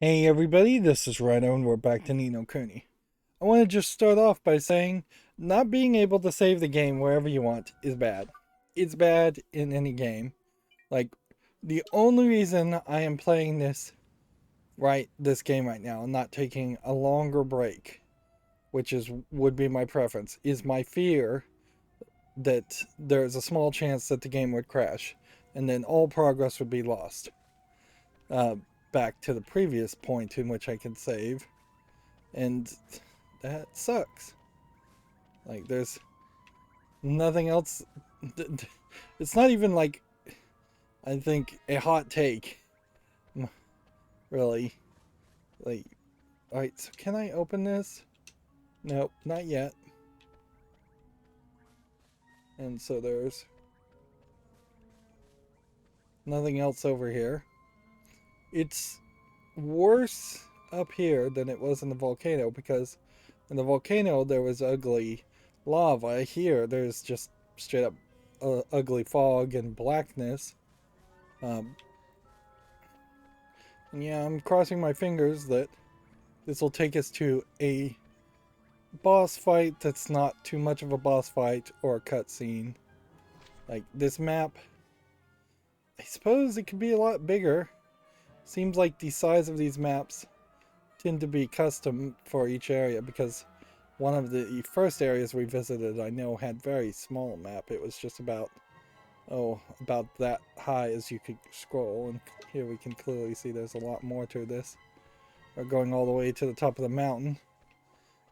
Hey everybody, this is Rydo and we're back to Nino Kuni. I want to just start off by saying not being able to save the game wherever you want is bad. It's bad in any game. Like, the only reason I am playing this game right now and not taking a longer break, which would be my preference, is my fear that there's a small chance that the game would crash and then all progress would be lost. Uh, Back to the previous point in which I could save, and that sucks. Like, there's nothing else. It's not even like, I think, a hot take, really. Like, alright, so can I open this? Nope, not yet. And so there's nothing else over here. It's worse up here than it was in the volcano because in the volcano there was ugly lava. Here there's just straight up ugly fog and blackness. Um, and yeah, I'm crossing my fingers that this will take us to a boss fight that's not too much of a boss fight or a cutscene. Like, this map, I suppose it could be a lot bigger. Seems like the size of these maps tend to be custom for each area because one of the first areas we visited I know had very small map. It was just about that high as you could scroll, and here we can clearly see there's a lot more to this. We're going all the way to the top of the mountain.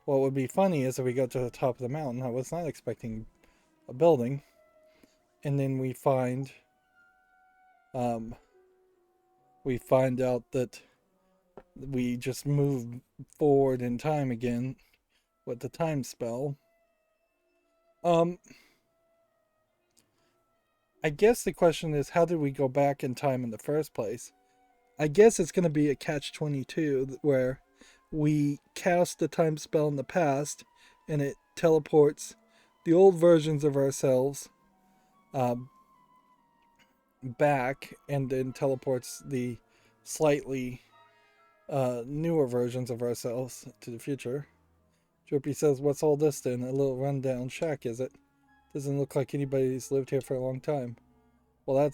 What would be funny is if we go to the top of the mountain, I was not expecting a building, and then um, we find out that we just move forward in time again with the time spell. Um, I guess the question is, how did we go back in time in the first place? I guess it's going to be a catch-22 where we cast the time spell in the past and it teleports the old versions of ourselves um, back and then teleports the slightly newer versions of ourselves to the future. Drippy says, "What's all this then? A little rundown shack, is it? Doesn't look like anybody's lived here for a long time." Well,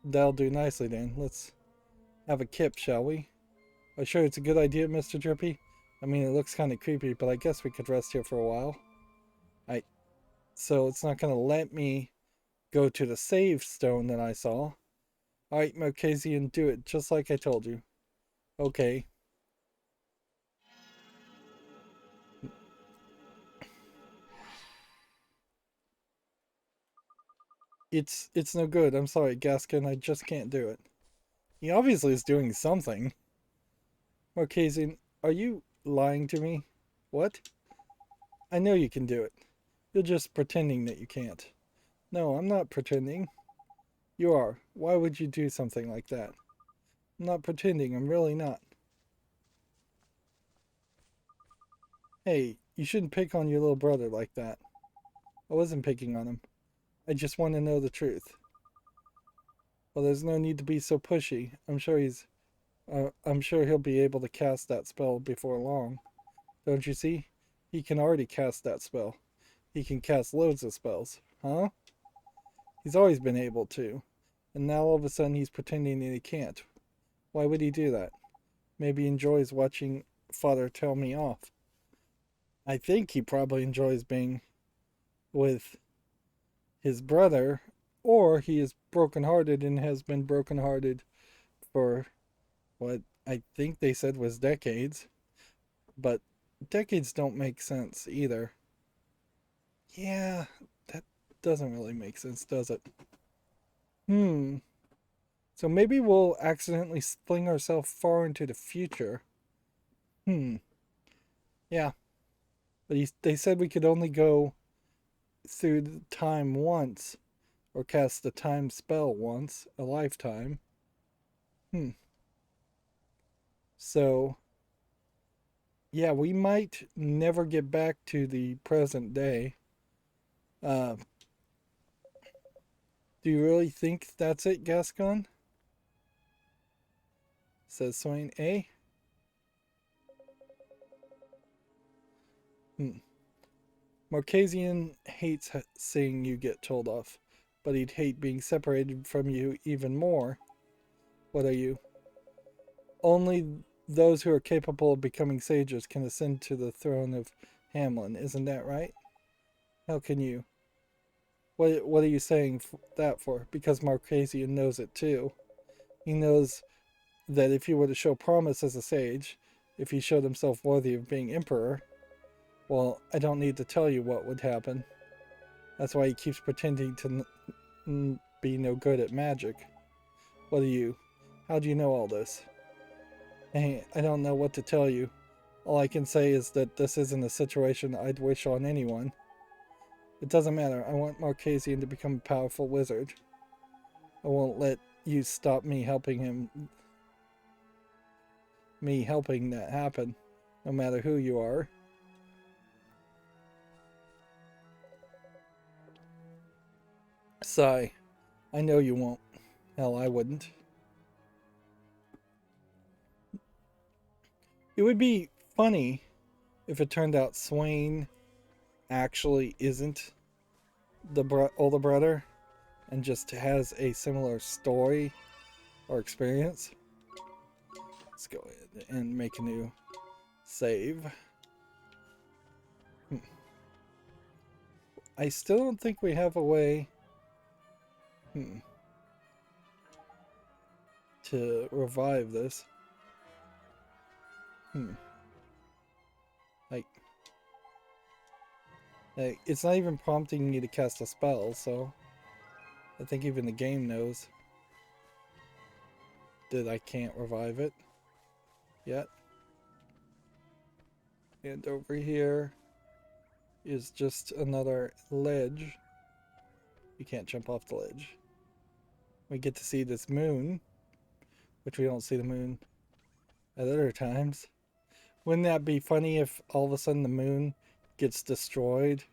that'll do nicely then. Let's have a kip, shall we? Are you sure it's a good idea, Mr. Drippy? I mean, it looks kind of creepy, but I guess we could rest here for a while. I So it's not gonna let me go to the save stone that I saw. Alright, Mercasian, do it just like I told you. Okay. It's no good. I'm sorry, Gaskin, I just can't do it. He obviously is doing something. Mercasian, are you lying to me? What? I know you can do it. You're just pretending that you can't. No, I'm not pretending. You are. Why would you do something like that? I'm not pretending. I'm really not. Hey, you shouldn't pick on your little brother like that. I wasn't picking on him. I just want to know the truth. Well, there's no need to be so pushy. I'm sure he'll be able to cast that spell before long. Don't you see? He can already cast that spell. He can cast loads of spells. Huh? He's always been able to. And now all of a sudden he's pretending that he can't. Why would he do that? Maybe he enjoys watching Father tell me off. I think he probably enjoys being with his brother, or he is brokenhearted and has been brokenhearted for what I think they said was decades. But decades don't make sense either. Yeah, that doesn't really make sense, does it? Hmm. So maybe we'll accidentally fling ourselves far into the future. Hmm. Yeah, but they said we could only go through the time once, or cast the time spell once, a lifetime. Hmm. So, yeah, we might never get back to the present day. Uh, do you really think that's it, Gascon? Says Swain A. Hmm. Marquesian hates seeing you get told off, but he'd hate being separated from you even more. What are you? Only those who are capable of becoming sages can ascend to the throne of Hamlin, isn't that right? How can you? What are you saying that for? Because Marquesian knows it too. He knows that if he were to show promise as a sage, if he showed himself worthy of being emperor, well, I don't need to tell you what would happen. That's why he keeps pretending to be no good at magic. What are you? How do you know all this? Hey, I don't know what to tell you. All I can say is that this isn't a situation I'd wish on anyone. It doesn't matter. I want Marquesian to become a powerful wizard. I won't let you stop me helping that happen, no matter who you are. Sigh. I know you won't. Hell, I wouldn't. It would be funny if it turned out Swain actually isn't the older brother and just has a similar story or experience. Let's go ahead and make a new save. I still don't think we have a way to revive this. Like, it's not even prompting me to cast a spell, so I think even the game knows that I can't revive it yet. And over here is just another ledge. You can't jump off the ledge. We get to see this moon, which we don't see the moon at other times. Wouldn't that be funny if all of a sudden the moon gets destroyed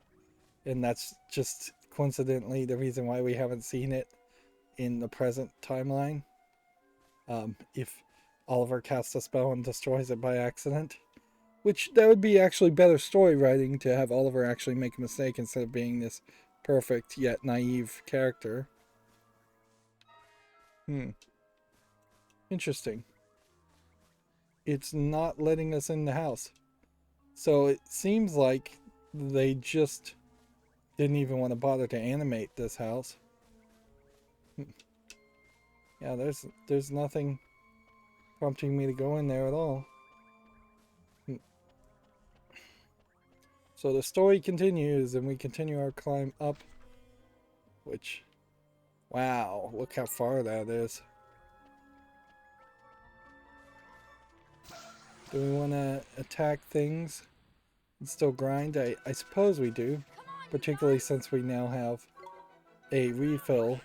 and that's just coincidentally the reason why we haven't seen it in the present timeline? If Oliver casts a spell and destroys it by accident. Which, that would be actually better story writing to have Oliver actually make a mistake instead of being this perfect yet naive character. Interesting. It's not letting us in the house. So it seems like they just didn't even want to bother to animate this house. Yeah, there's nothing prompting me to go in there at all. So the story continues and we continue our climb up, which, wow, look how far that is. Do we want to attack things and still grind? I suppose we do, particularly since we now have a refill.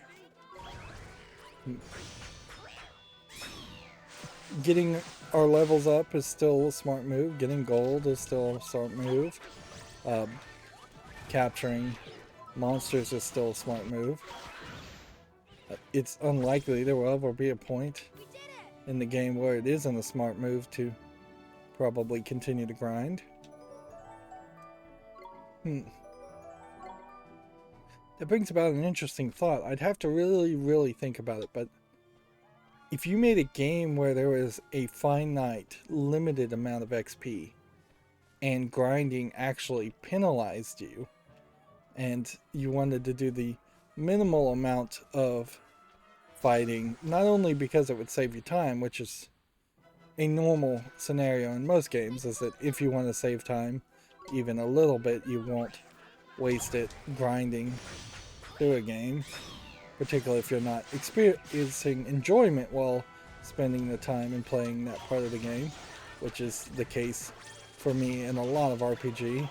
Getting our levels up is still a smart move. Getting gold is still a smart move. Capturing monsters is still a smart move. It's unlikely there will ever be a point in the game where it isn't a smart move to probably continue to grind. That brings about an interesting thought. I'd have to really think about it, but if you made a game where there was a finite, limited amount of XP, and grinding actually penalized you, and you wanted to do the minimal amount of fighting, not only because it would save you time, which is a normal scenario in most games, is that if you want to save time even a little bit, you won't waste it grinding through a game, particularly if you're not experiencing enjoyment while spending the time and playing that part of the game, which is the case for me in a lot of RPG.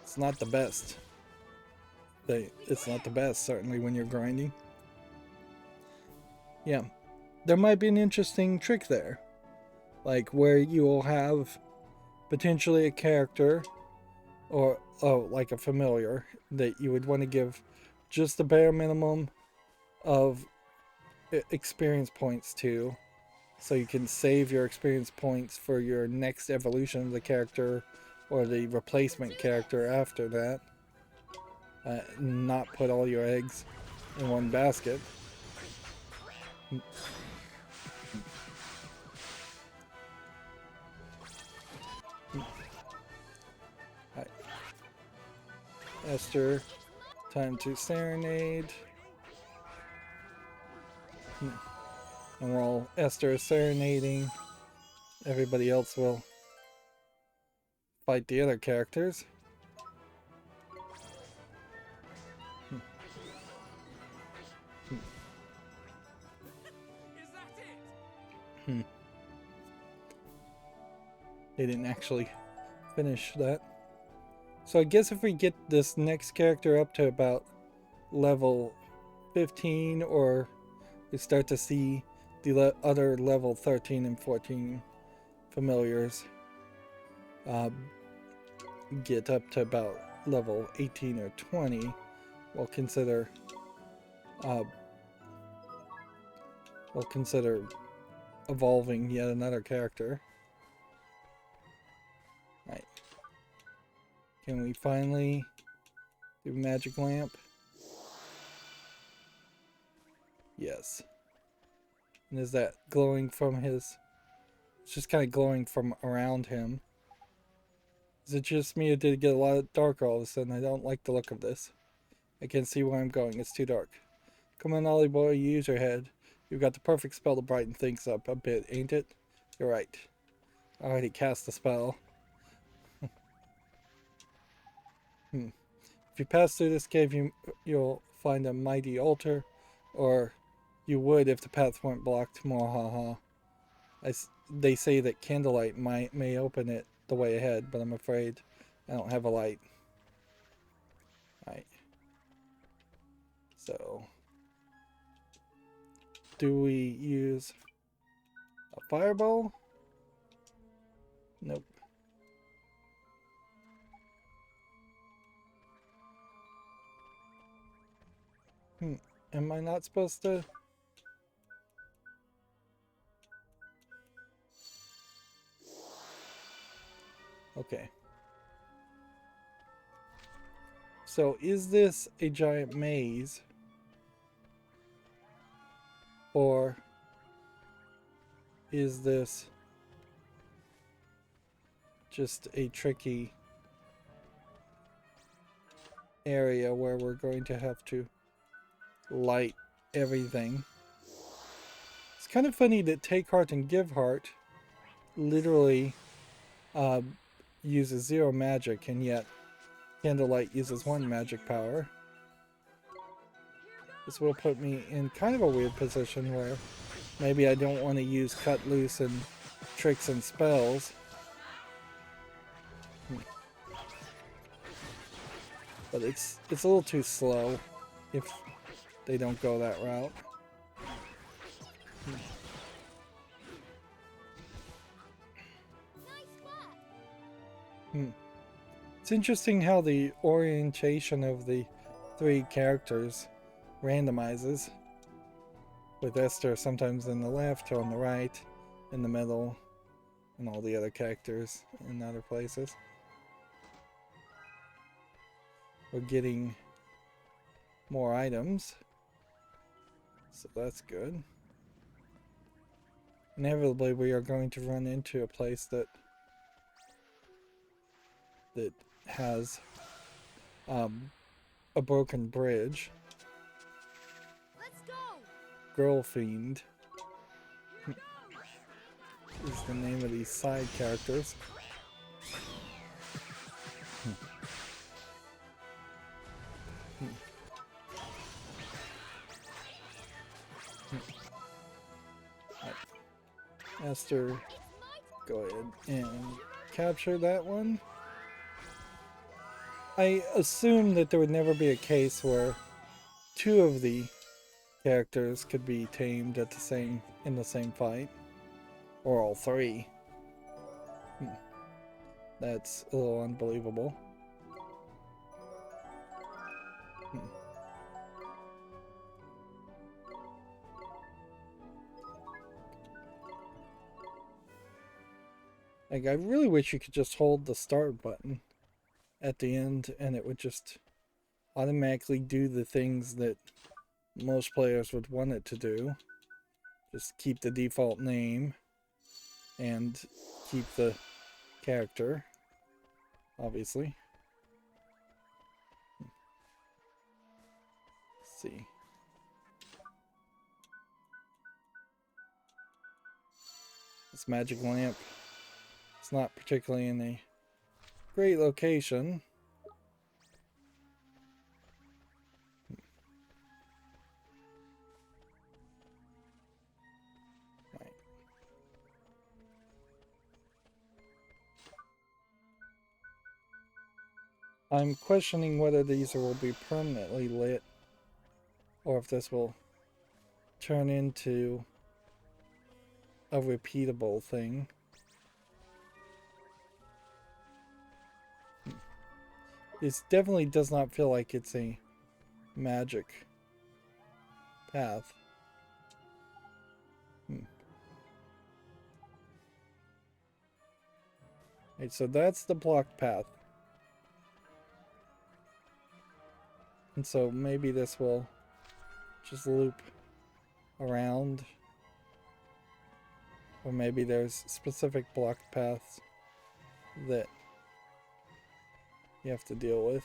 It's not the best. It's not the best, certainly, when you're grinding. Yeah, there might be an interesting trick there, like where you will have potentially a character or like a familiar that you would want to give just the bare minimum of experience points to, so you can save your experience points for your next evolution of the character or the replacement character after that. Not put all your eggs in one basket. Right. Esther, time to serenade. And while Esther is serenading, everybody else will fight the other characters. They didn't actually finish that. So I guess if we get this next character up to about level 15, or we start to see the other level 13 and 14 familiars get up to about level 18 or 20, we'll consider evolving yet another character. Right. Can we finally do magic lamp? Yes. And is that glowing from his... It's just kind of glowing from around him. Is it just me, or did it get a lot darker all of a sudden? I don't like the look of this. I can't see where I'm going. It's too dark. Come on, Ollie boy, you use your head. You've got the perfect spell to brighten things up a bit, ain't it? You're right. I already cast the spell. If you pass through this cave, you'll find a mighty altar, or you would if the path weren't blocked. Mwahaha. They say that candlelight may open it the way ahead, but I'm afraid I don't have a light. Right. So, do we use a fireball? Nope. Am I not supposed to? Okay. So is this a giant maze? Or is this just a tricky area where we're going to have to light everything? It's kind of funny that Take Heart and Give Heart literally uses 0 magic, and yet Candlelight uses 1 magic power. This will put me in kind of a weird position where maybe I don't want to use Cut Loose and tricks and spells. But it's a little too slow if they don't go that route. It's interesting how the orientation of the 3 characters randomizes, with Esther sometimes in the left or on the right, in the middle, and all the other characters in other places. We're getting more items, so that's good. Inevitably we are going to run into a place that has a broken bridge. Let's go. Girl Fiend is the name of these side characters. Esther, go ahead and capture that one. I assume that there would never be a case where 2 of the characters could be tamed at in the same fight, or all 3. That's a little unbelievable. Like, I really wish you could just hold the start button at the end and it would just automatically do the things that most players would want it to do. Just keep the default name and keep the character, obviously. Let's see. This magic lamp, it's not particularly in a great location. Right. I'm questioning whether these will be permanently lit or if this will turn into a repeatable thing. This definitely does not feel like it's a magic path. Right, so that's the blocked path. And so maybe this will just loop around. Or maybe there's specific blocked paths that you have to deal with.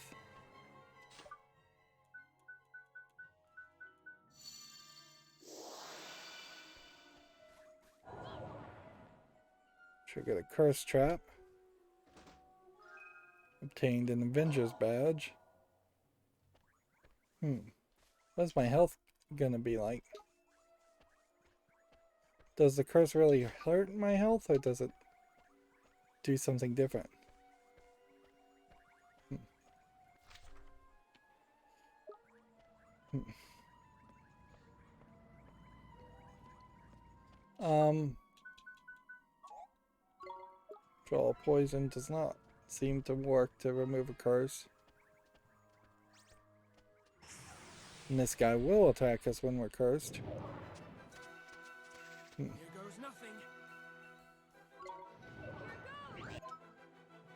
Triggered a curse trap. Obtained an Avenger's badge. What's my health gonna be like? Does the curse really hurt my health or does it do something different? Draw poison does not seem to work to remove a curse. And this guy will attack us when we're cursed. Here goes nothing.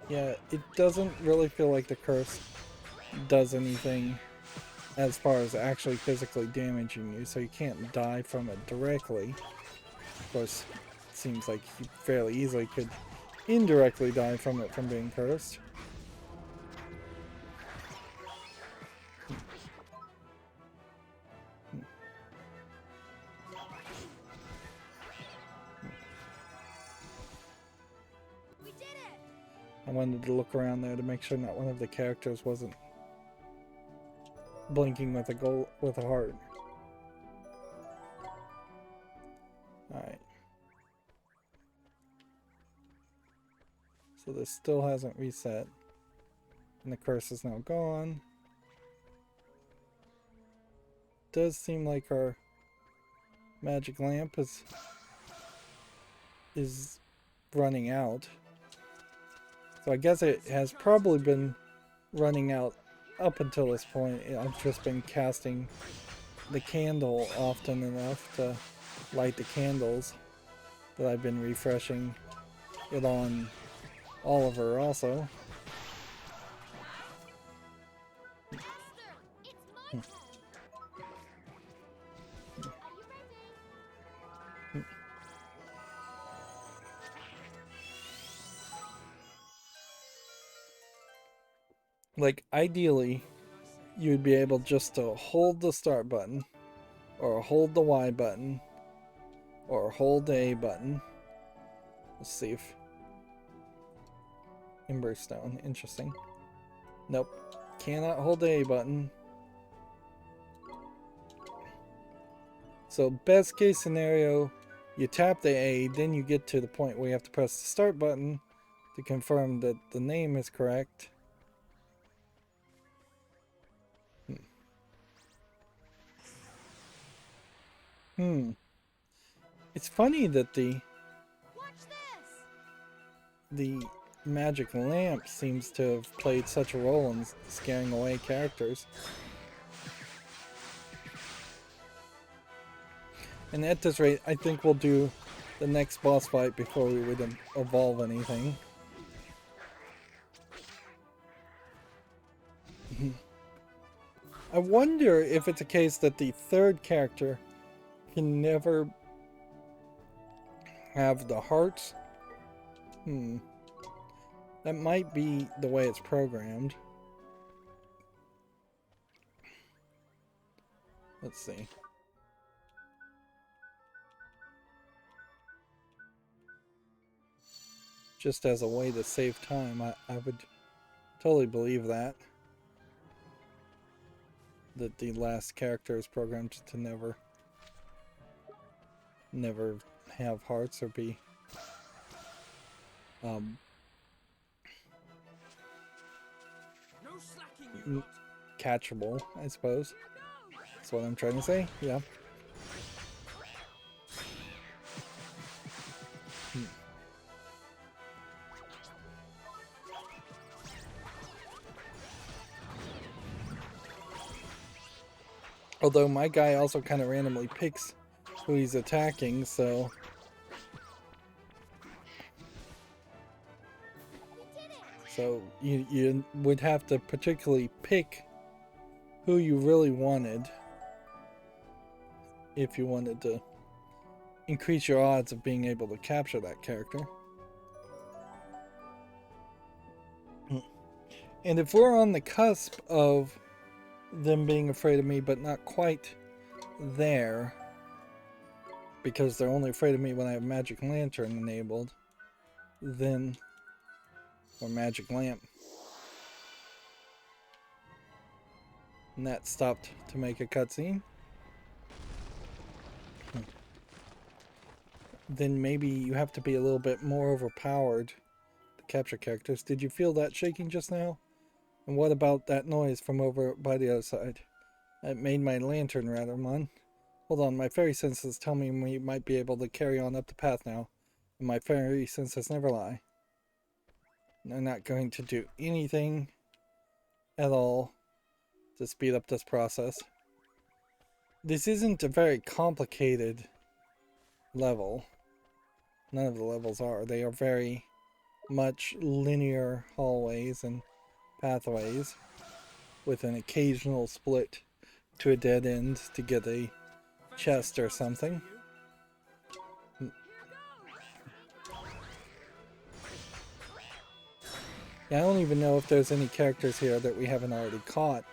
Yeah, it doesn't really feel like the curse does anything as far as actually physically damaging you, so you can't die from it directly. Of course, it seems like you fairly easily could indirectly die from it from being cursed. We did it! I wanted to look around there to make sure not one of the characters wasn't blinking with a heart. Alright. So this still hasn't reset. And the curse is now gone. Does seem like our magic lamp is running out. So I guess it has probably been running out up until this point. I've just been casting the candle often enough to light the candles, but I've been refreshing it on Oliver also. Master, it's my turn! Are you ready? Like, ideally, you'd be able just to hold the start button, or hold the Y button, or hold the A button. Let's see if... Ember stone, interesting. Nope, cannot hold the A button. So best case scenario, you tap the A, then you get to the point where you have to press the start button to confirm that the name is correct. It's funny that Watch this! the magic lamp seems to have played such a role in scaring away characters. And at this rate, I think we'll do the next boss fight before we would evolve anything. I wonder if it's a case that the third character can never have the hearts. That might be the way it's programmed. Let's see. Just as a way to save time, I would totally believe that. That the last character is programmed to never have hearts or be catchable, I suppose. That's what I'm trying to say, yeah. Although my guy also kind of randomly picks who he's attacking, so... So you would have to particularly pick who you really wanted if you wanted to increase your odds of being able to capture that character. And if we're on the cusp of them being afraid of me but not quite there, because they're only afraid of me when I have Magic Lantern enabled, then... or Magic Lamp. And that stopped to make a cutscene. Then maybe you have to be a little bit more overpowered to capture characters. Did you feel that shaking just now? And what about that noise from over by the other side? It made my lantern rather run. Hold on, my fairy senses tell me we might be able to carry on up the path now. And my fairy senses never lie. They're not going to do anything at all to speed up this process. This isn't a very complicated level. None of the levels are. They are very much linear hallways and pathways with an occasional split to a dead end to get a chest or something. I don't even know if there's any characters here that we haven't already caught.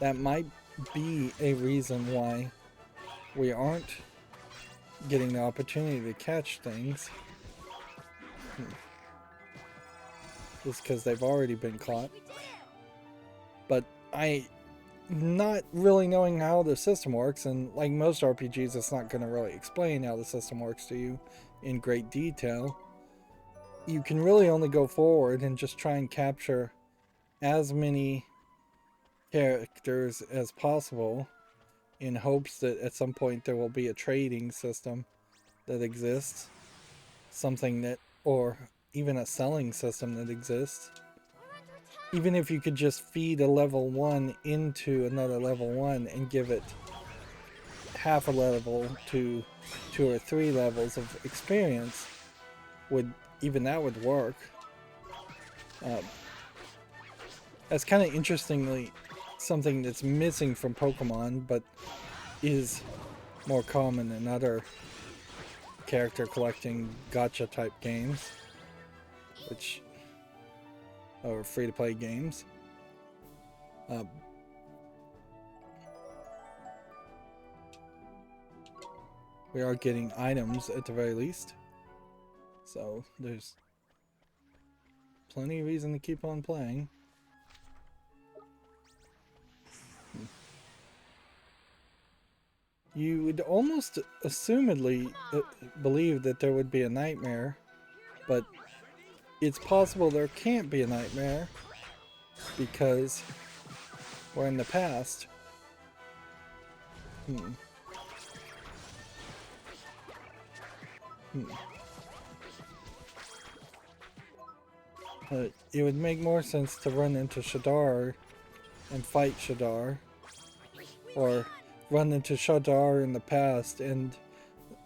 That might be a reason why we aren't getting the opportunity to catch things. Just because they've already been caught. But not really knowing how the system works, and like most RPGs, it's not going to really explain how the system works to you in great detail. You can really only go forward and just try and capture as many characters as possible in hopes that at some point there will be a trading system that exists, something that, or even a selling system that exists. Even if you could just feed a level 1 into another level 1 and give it half a level to 2 or 3 levels of experience, even that would work. That's kind of interestingly something that's missing from Pokemon, but is more common in other character collecting gacha type games, or free to play games. We are getting items at the very least. So there's plenty of reason to keep on playing. You would almost assumedly believe that there would be a nightmare, but it's possible there can't be a nightmare because we're in the past. It would make more sense to run into Shadar and fight Shadar, or run into Shadar in the past and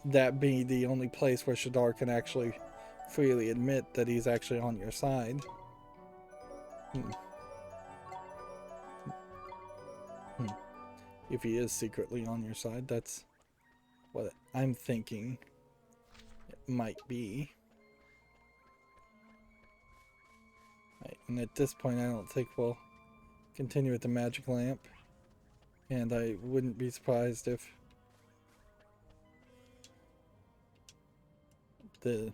that be the only place where Shadar can actually freely admit that he's actually on your side. Hmm. Hmm. If he is secretly on your side, that's what I'm thinking it might be. Right, and at this point, I don't think we'll continue with the magic lamp. And I wouldn't be surprised if the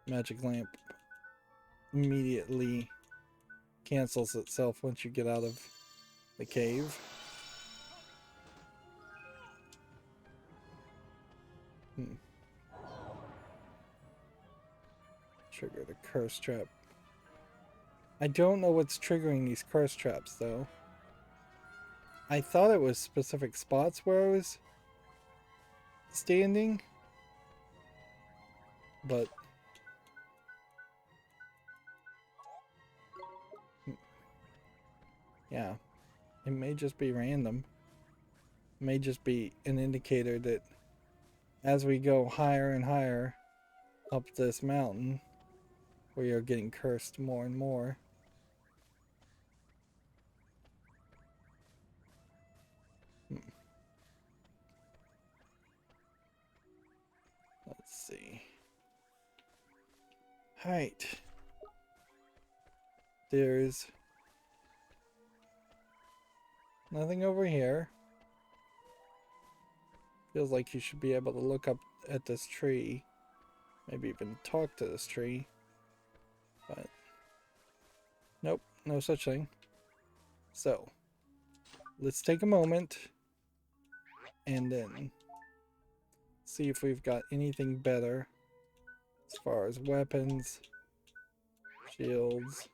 magic lamp immediately cancels itself once you get out of the cave. Trigger the curse trap. I don't know what's triggering these curse traps though. I thought it was specific spots where I was standing, but yeah, it may just be random. It may just be an indicator that as we go higher and higher up this mountain, we are getting cursed more and more. Let's see. Alright. There's nothing over here. Feels like you should be able to look up at this tree. Maybe even talk to this tree. But nope, no such thing. So, let's take a moment and then see if we've got anything better as far as weapons, shields.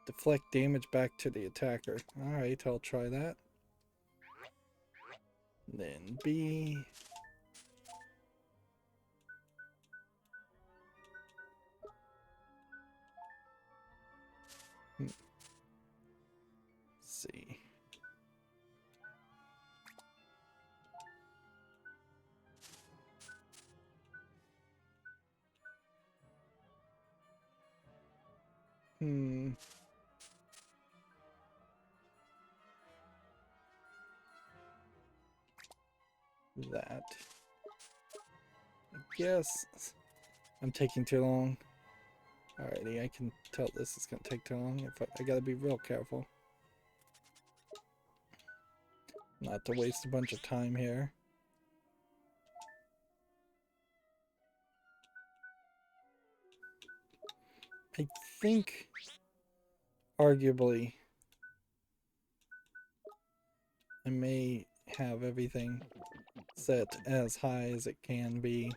Deflect damage back to the attacker. Alright, I'll try that. Then B. Let's see. That. I guess I'm taking too long. Alrighty, I can tell this is gonna take too long. I gotta be real careful. Not to waste a bunch of time here. I think, arguably, I may have everything set as high as it can be.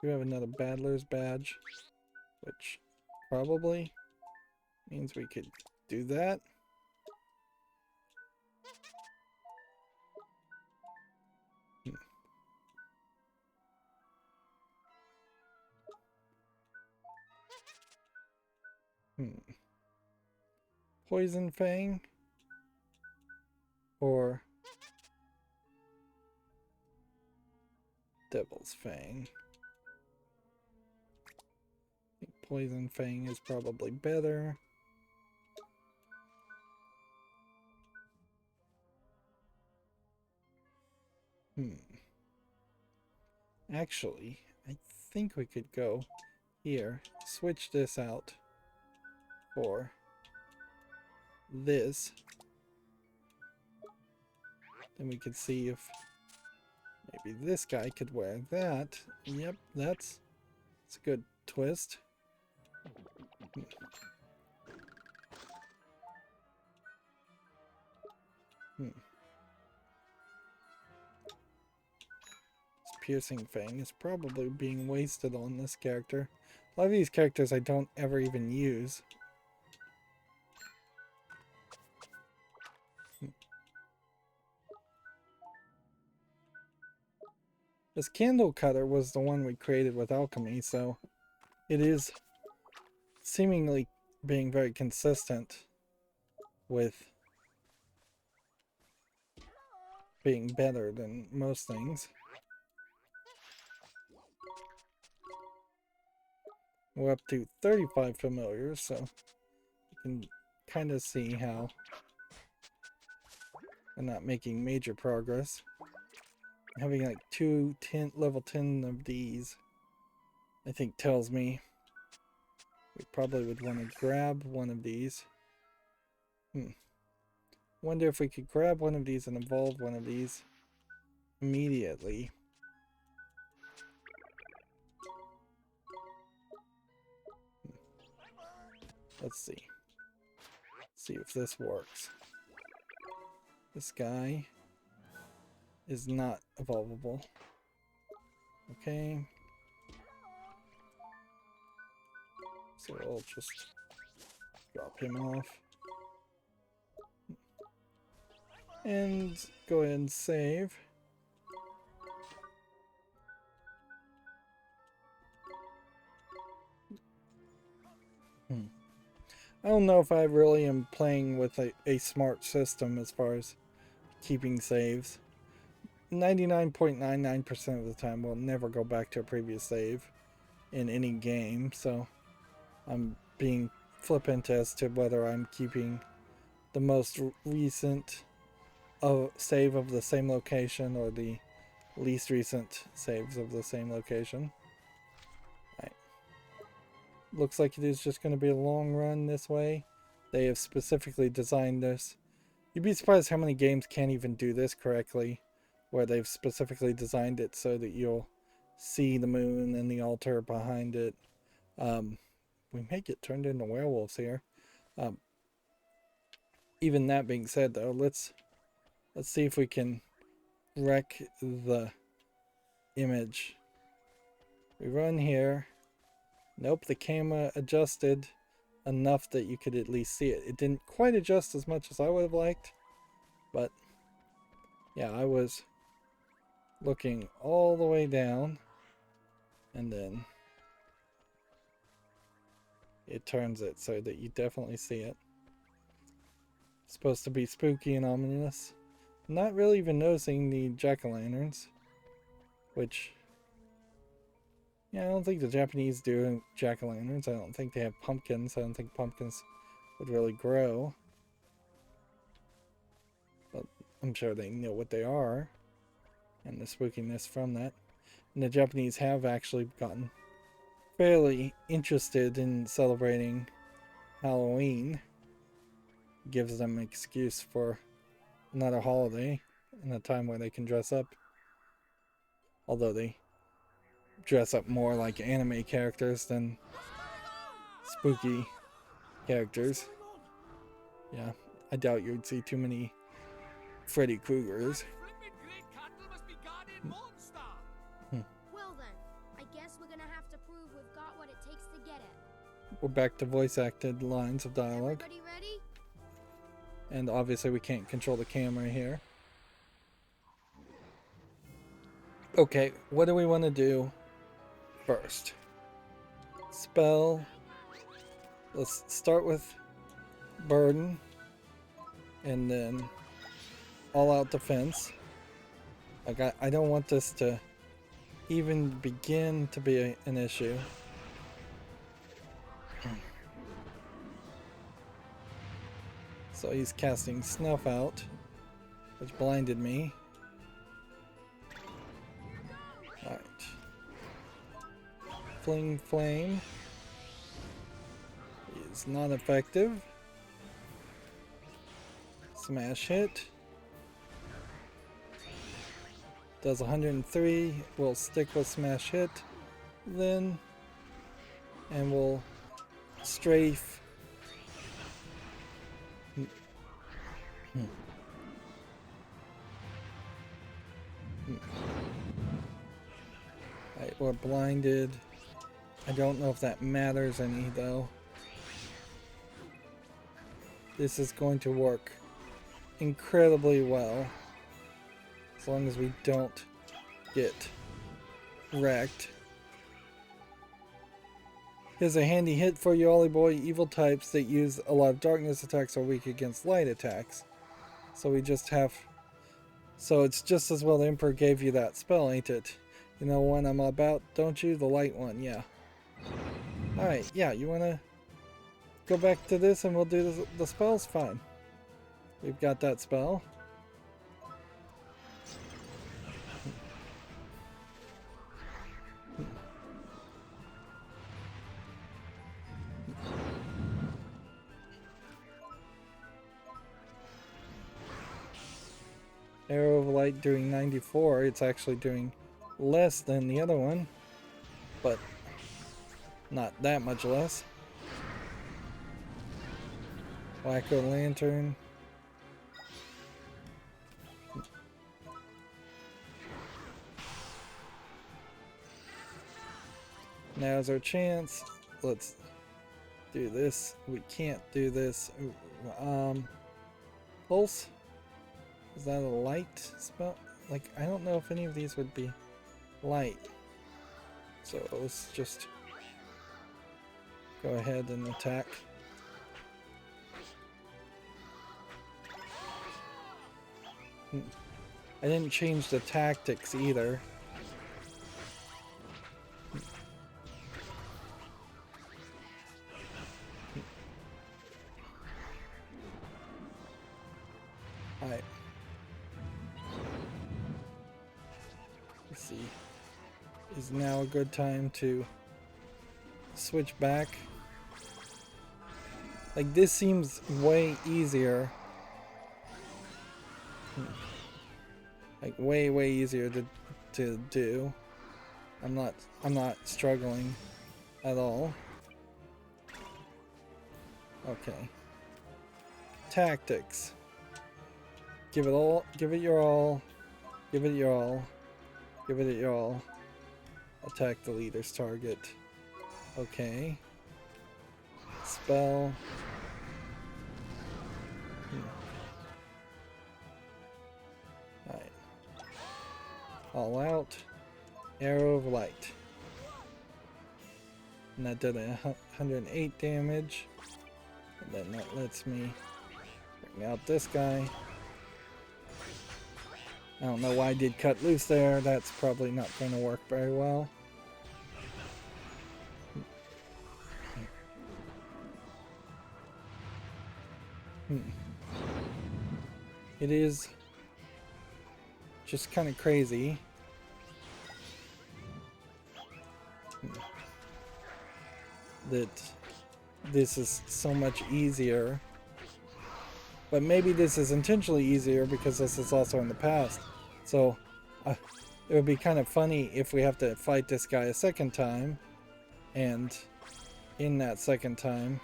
We have another Battler's Badge, which probably means we could do that. Poison Fang or Devil's Fang. I think Poison Fang is probably better. Actually, I think we could go here, switch this out for this. Then we could see if maybe this guy could wear that. Yep, that's a good twist. This Piercing Fang is probably being wasted on this character. A lot of these characters I don't ever even use. This Candle Cutter was the one we created with alchemy, so it is seemingly being very consistent with being better than most things. We're up to 35 familiars, so you can kind of see how we're not making major progress. Having like level 10 of these, I think tells me we probably would want to grab one of these. Wonder if we could grab one of these and evolve one of these immediately. Let's see. See if this works. This guy is not evolvable. Okay. So I'll just drop him off. And go ahead and save. I don't know if I really am playing with a smart system as far as keeping saves. 99.99% of the time we'll never go back to a previous save in any game, so I'm being flippant as to whether I'm keeping the most recent save of the same location or the least recent saves of the same location. Right. Looks like it is just going to be a long run this way. They have specifically designed this. You'd be surprised how many games can't even do this correctly, where they've specifically designed it so that you'll see the moon and the altar behind it. We may get turned into werewolves here. Even that being said, though, let's see if we can wreck the image. We run here. Nope, the camera adjusted enough that you could at least see it. It didn't quite adjust as much as I would have liked, but yeah, I was looking all the way down, and then it turns it so that you definitely see it. It's supposed to be spooky and ominous. Not really even noticing the jack-o'-lanterns, which, yeah, I don't think the Japanese do jack-o'-lanterns. I don't think they have pumpkins. I don't think pumpkins would really grow. But I'm sure they know what they are, and the spookiness from that. And the Japanese have actually gotten fairly interested in celebrating Halloween. Gives them an excuse for another holiday and a time where they can dress up. Although they dress up more like anime characters than spooky characters. Yeah, I doubt you'd see too many Freddy Kruegers. Well then, I guess we're gonna have to prove we've got what it takes to get it. We're back to voice acted lines of dialogue. Everybody ready? And obviously we can't control the camera here. Okay, what do we want to do first? Spell. Let's start with burden. And then all out defense. Like I don't want this to even begin to be an issue. So he's casting snuff out, which blinded me. Alright. Fling flame is not effective. Smash hit. Does 103. We'll stick with smash hit then. And we'll strafe. Right, we're blinded. I don't know if that matters any though. This is going to work incredibly well. As long as we don't get wrecked. Here's a handy hit for you, Ollie boy. Evil types that use a lot of darkness attacks are weak against light attacks. So we just have So it's just as well the Emperor gave you that spell, ain't it? You know what I'm about, don't you? The light one, yeah. Alright, yeah, you wanna go back to this and we'll do the spells? Fine. We've got that spell. Arrow of Light doing 94. It's actually doing less than the other one, but not that much less. Wacko Lantern. Now's our chance. Let's do this. We can't do this. Ooh, Pulse? Is that a light spell? Like, I don't know if any of these would be light. So let's just go ahead and attack. I didn't change the tactics either. Alright. Let's see. Is now a good time to switch back? Like, this seems way easier. Like, way easier to do. I'm not struggling at all. Okay. Tactics. Give it all, give it your all, give it your all, give it your all. Attack the leader's target. Okay. Spell. Alright. All out. Arrow of Light. And that did 108 damage. And then that lets me bring out this guy. I don't know why I did cut loose there. That's probably not going to work very well. It is just kind of crazy. That this is so much easier. But maybe this is intentionally easier because this is also in the past. So it would be kind of funny if we have to fight this guy a second time, and in that second time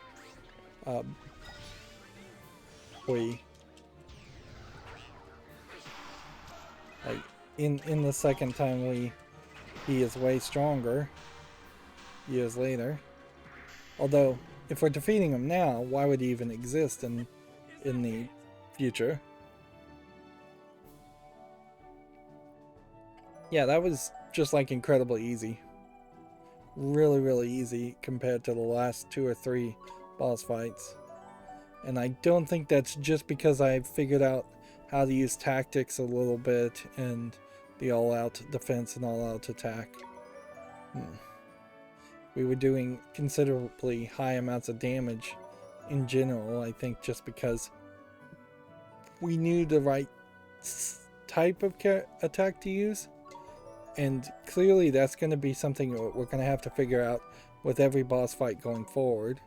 in the second time he is way stronger years later. Although if we're defeating him now, why would he even exist in the future? Yeah, that was just like incredibly easy. Really easy compared to the last 2 or 3 boss fights. And I don't think that's just because I figured out how to use tactics a little bit and the all-out defense and all-out attack. We were doing considerably high amounts of damage in general, I think, just because we knew the right type of attack to use. And clearly that's going to be something we're going to have to figure out with every boss fight going forward.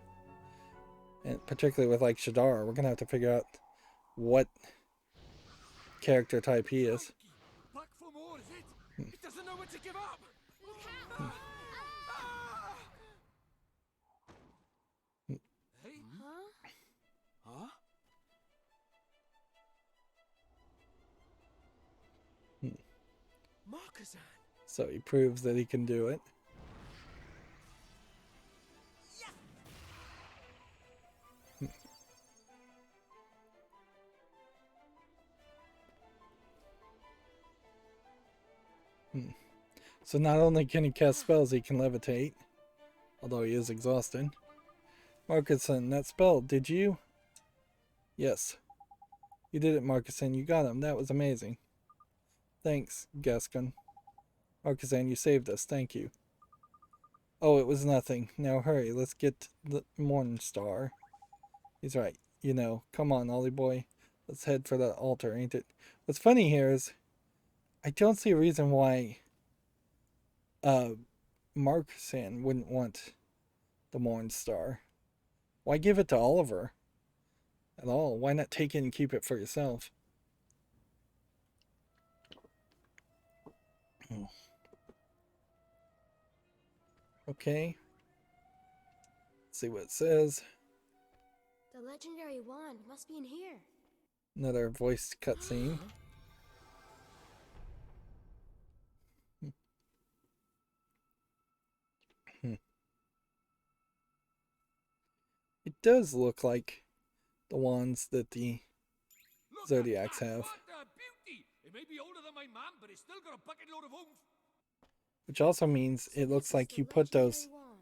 And particularly with like Shadar, we're going to have to figure out what character type he is. Back for more, is it? It doesn't know when to give up. Look out! Hey? Huh? Huh? Markazan. So he proves that he can do it. So not only can he cast spells, he can levitate. Although he is exhausted. Marcusson, that spell, did you? Yes. You did it, Marcusson. You got him. That was amazing. Thanks, Gascon. Marquezan, you saved us. Thank you. Oh, it was nothing. Now hurry. Let's get the Morningstar. He's right. You know. Come on, Ollie boy. Let's head for the altar, ain't it? What's funny here is I don't see a reason why Marquezan wouldn't want the Morningstar. Why give it to Oliver at all? Why not take it and keep it for yourself? Okay. Let's see what it says. The legendary wand must be in here. Another voiced cutscene. It does look like the wands that the Look Zodiacs at that. have. What a beauty! It may be older than my mom, but it's still got a bucket load of oomph. Which also means it looks This is like the you put those legendary wand.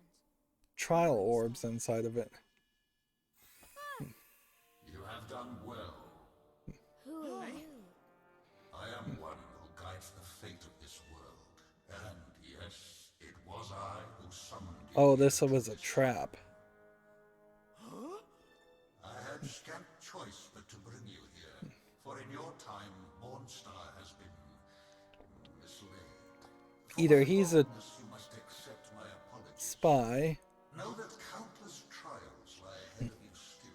trial orbs inside of it. You have done well. Who are you? I am one who guides the fate of this world. And yes, it was I who summoned you. Oh, this was a trap. I had scant choice but to bring you here. For in your time, Mornstar has been misled. For Either my he's a boldness, you must accept my apologies. spy. Know that countless trials lie ahead of you still.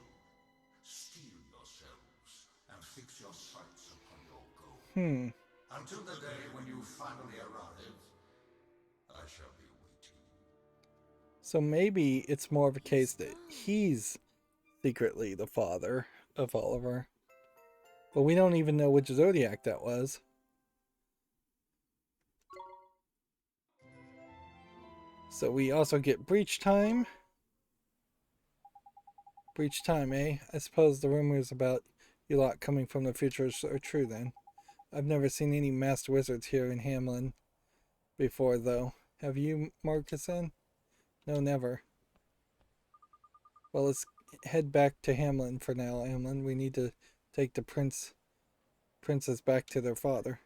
Steel yourselves and fix your sights upon your goal. Until the day when you finally arrive, I shall be waiting. So maybe it's more of a case that he's secretly the father of Oliver. But we don't even know which Zodiac that was. So we also get breach time. Breach time, eh? I suppose the rumors about you lot coming from the future are true then. I've never seen any masked wizards here in Hamlin before, though. Have you, Marquezan? No, never. Well, let's head back to Hamlin for now, Hamlin. We need to take the princess back to their father.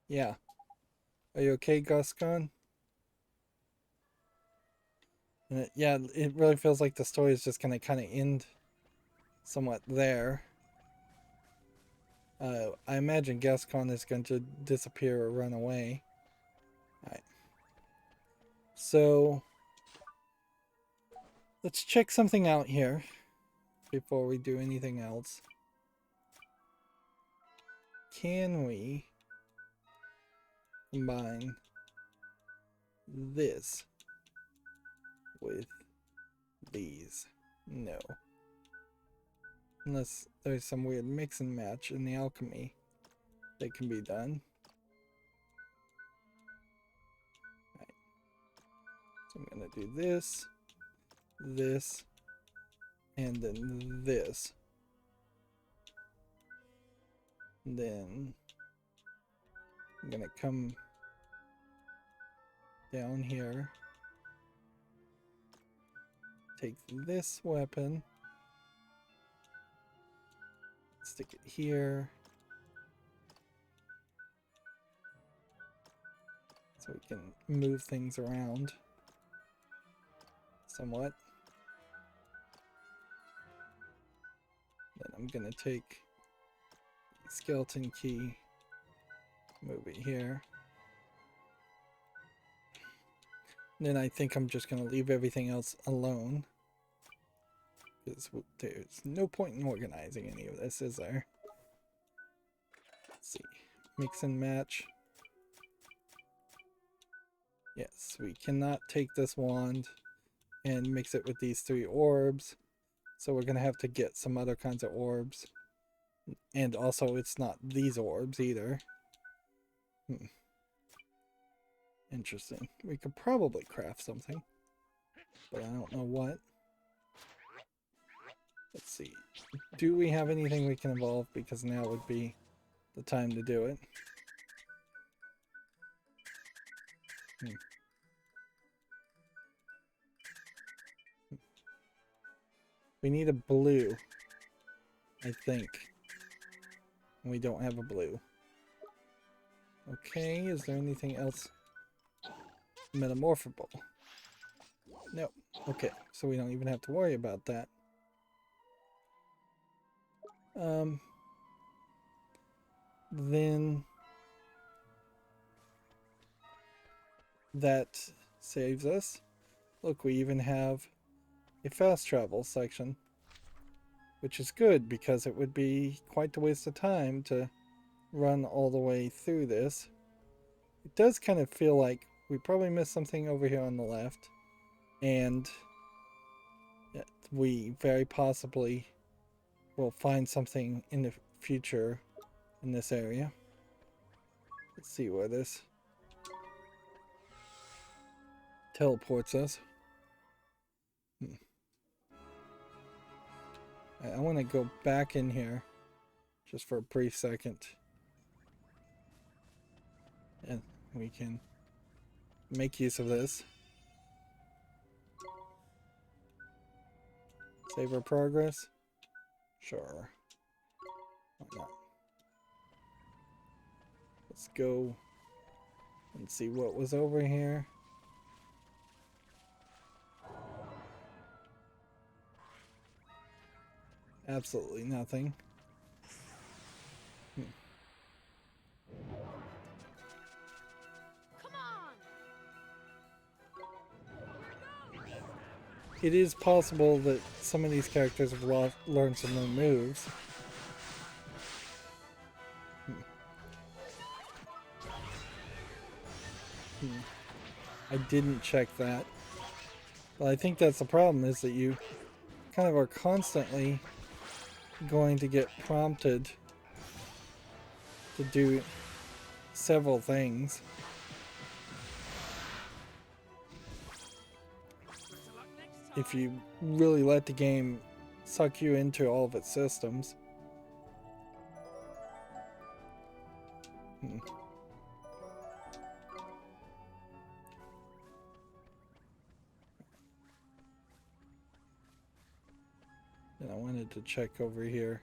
Yeah. Are you okay, Gascon? And yeah, it really feels like the story is just gonna kind of end somewhat there. I imagine Gascon is going to disappear or run away. Alright. So, let's check something out here before we do anything else. Can we combine this with these? No. Unless there's some weird mix and match in the alchemy that can be done. Right. So I'm gonna do this, this, and then this. And then I'm gonna come down here, take this weapon, stick it here, so we can move things around somewhat. Then I'm gonna take the skeleton key, move it here. Then I think I'm just gonna leave everything else alone, because there's no point in organizing any of this, is there? Let's see. Mix and match. Yes, we cannot take this wand and mix it with these 3 orbs. So we're going to have to get some other kinds of orbs. And also, it's not these orbs either. Interesting. We could probably craft something, but I don't know what. Let's see. Do we have anything we can evolve? Because now would be the time to do it. We need a blue, I think. We don't have a blue. Okay, is there anything else metamorphable? No. Okay, so we don't even have to worry about that. Then that saves us. Look, we even have a fast travel section, which is good because it would be quite a waste of time to run all the way through this. It does kind of feel like we probably missed something over here on the left, and we very possibly will find something in the future in this area. Let's see where this teleports us. I want to go back in here just for a brief second, and we can make use of this. Save our progress? Sure. Why not? Let's go and see what was over here. Absolutely nothing. Come on! It is possible that some of these characters have learned some new moves. I didn't check that. But I think that's the problem, is that you kind of are constantly going to get prompted to do several things. If you really let the game suck you into all of its systems. And I wanted to check over here.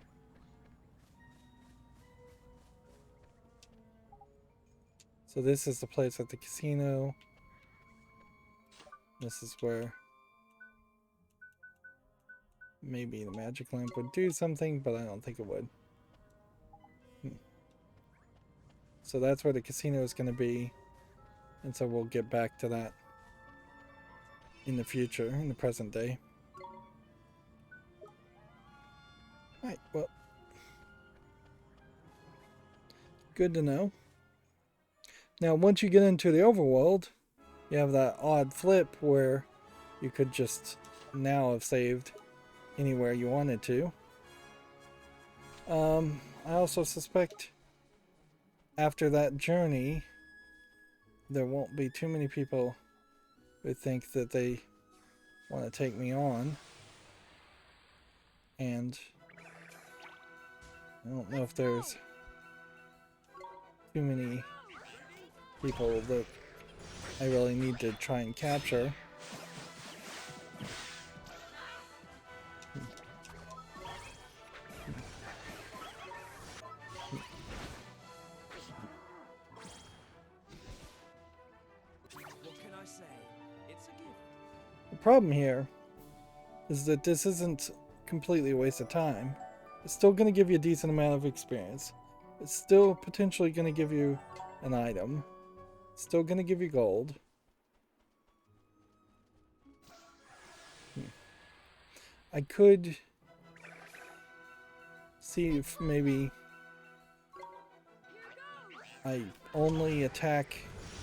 So this is the place at the casino. This is where maybe the magic lamp would do something, but I don't think it would. So that's where the casino is going to be. And so we'll get back to that in the future, in the present day. Alright, well, good to know. Now, once you get into the overworld, you have that odd flip where you could just now have saved anywhere you wanted to. I also suspect after that journey, there won't be too many people who think that they want to take me on. And I don't know if there's too many people that I really need to try and capture. What can I say? It's a gift. The problem here is that this isn't completely a waste of time. It's still going to give you a decent amount of experience. It's still potentially going to give you an item. It's still going to give you gold. I could see if maybe I only attack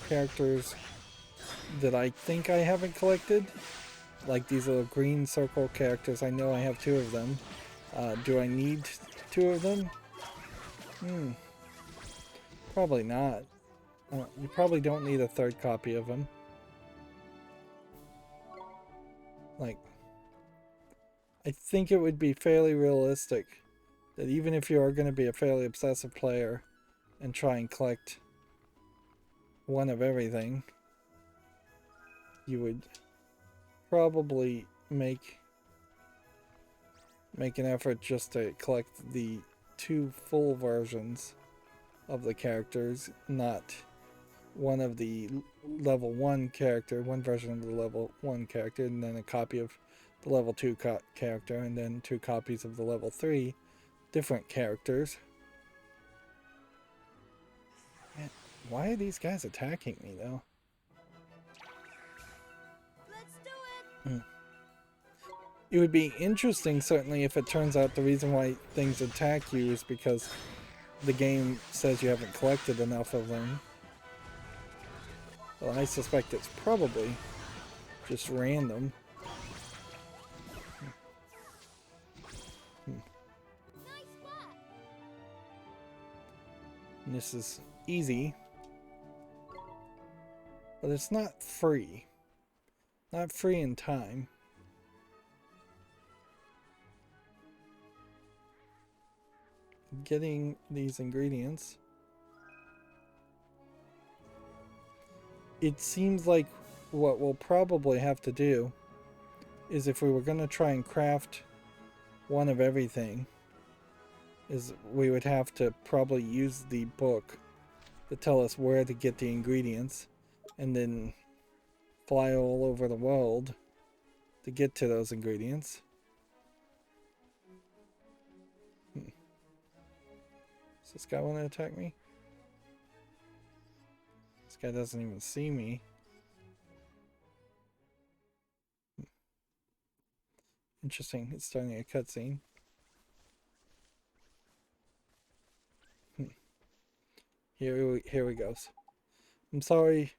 characters that I think I haven't collected. Like these little green circle characters. I know I have 2 of them. Do I need 2 of them? Probably not. You probably don't need a 3rd copy of them. Like, I think it would be fairly realistic that even if you are going to be a fairly obsessive player and try and collect one of everything, you would probably make an effort just to collect the 2 full versions of the characters, not one of the level 1 character, one version of the level 1 character, and then a copy of the level 2 character, and then 2 copies of the level 3 different characters. Man, why are these guys attacking me though? Let's do it. It would be interesting, certainly, if it turns out the reason why things attack you is because the game says you haven't collected enough of them. Well, I suspect it's probably just random. Nice work. And this is easy. But it's not free. Not free in time. Getting these ingredients. It seems like what we'll probably have to do is, if we were going to try and craft one of everything, is we would have to probably use the book to tell us where to get the ingredients and then fly all over the world to get to those ingredients. Does this guy want to attack me? This guy doesn't even see me. Interesting. It's starting a cutscene. Here we goes. I'm sorry,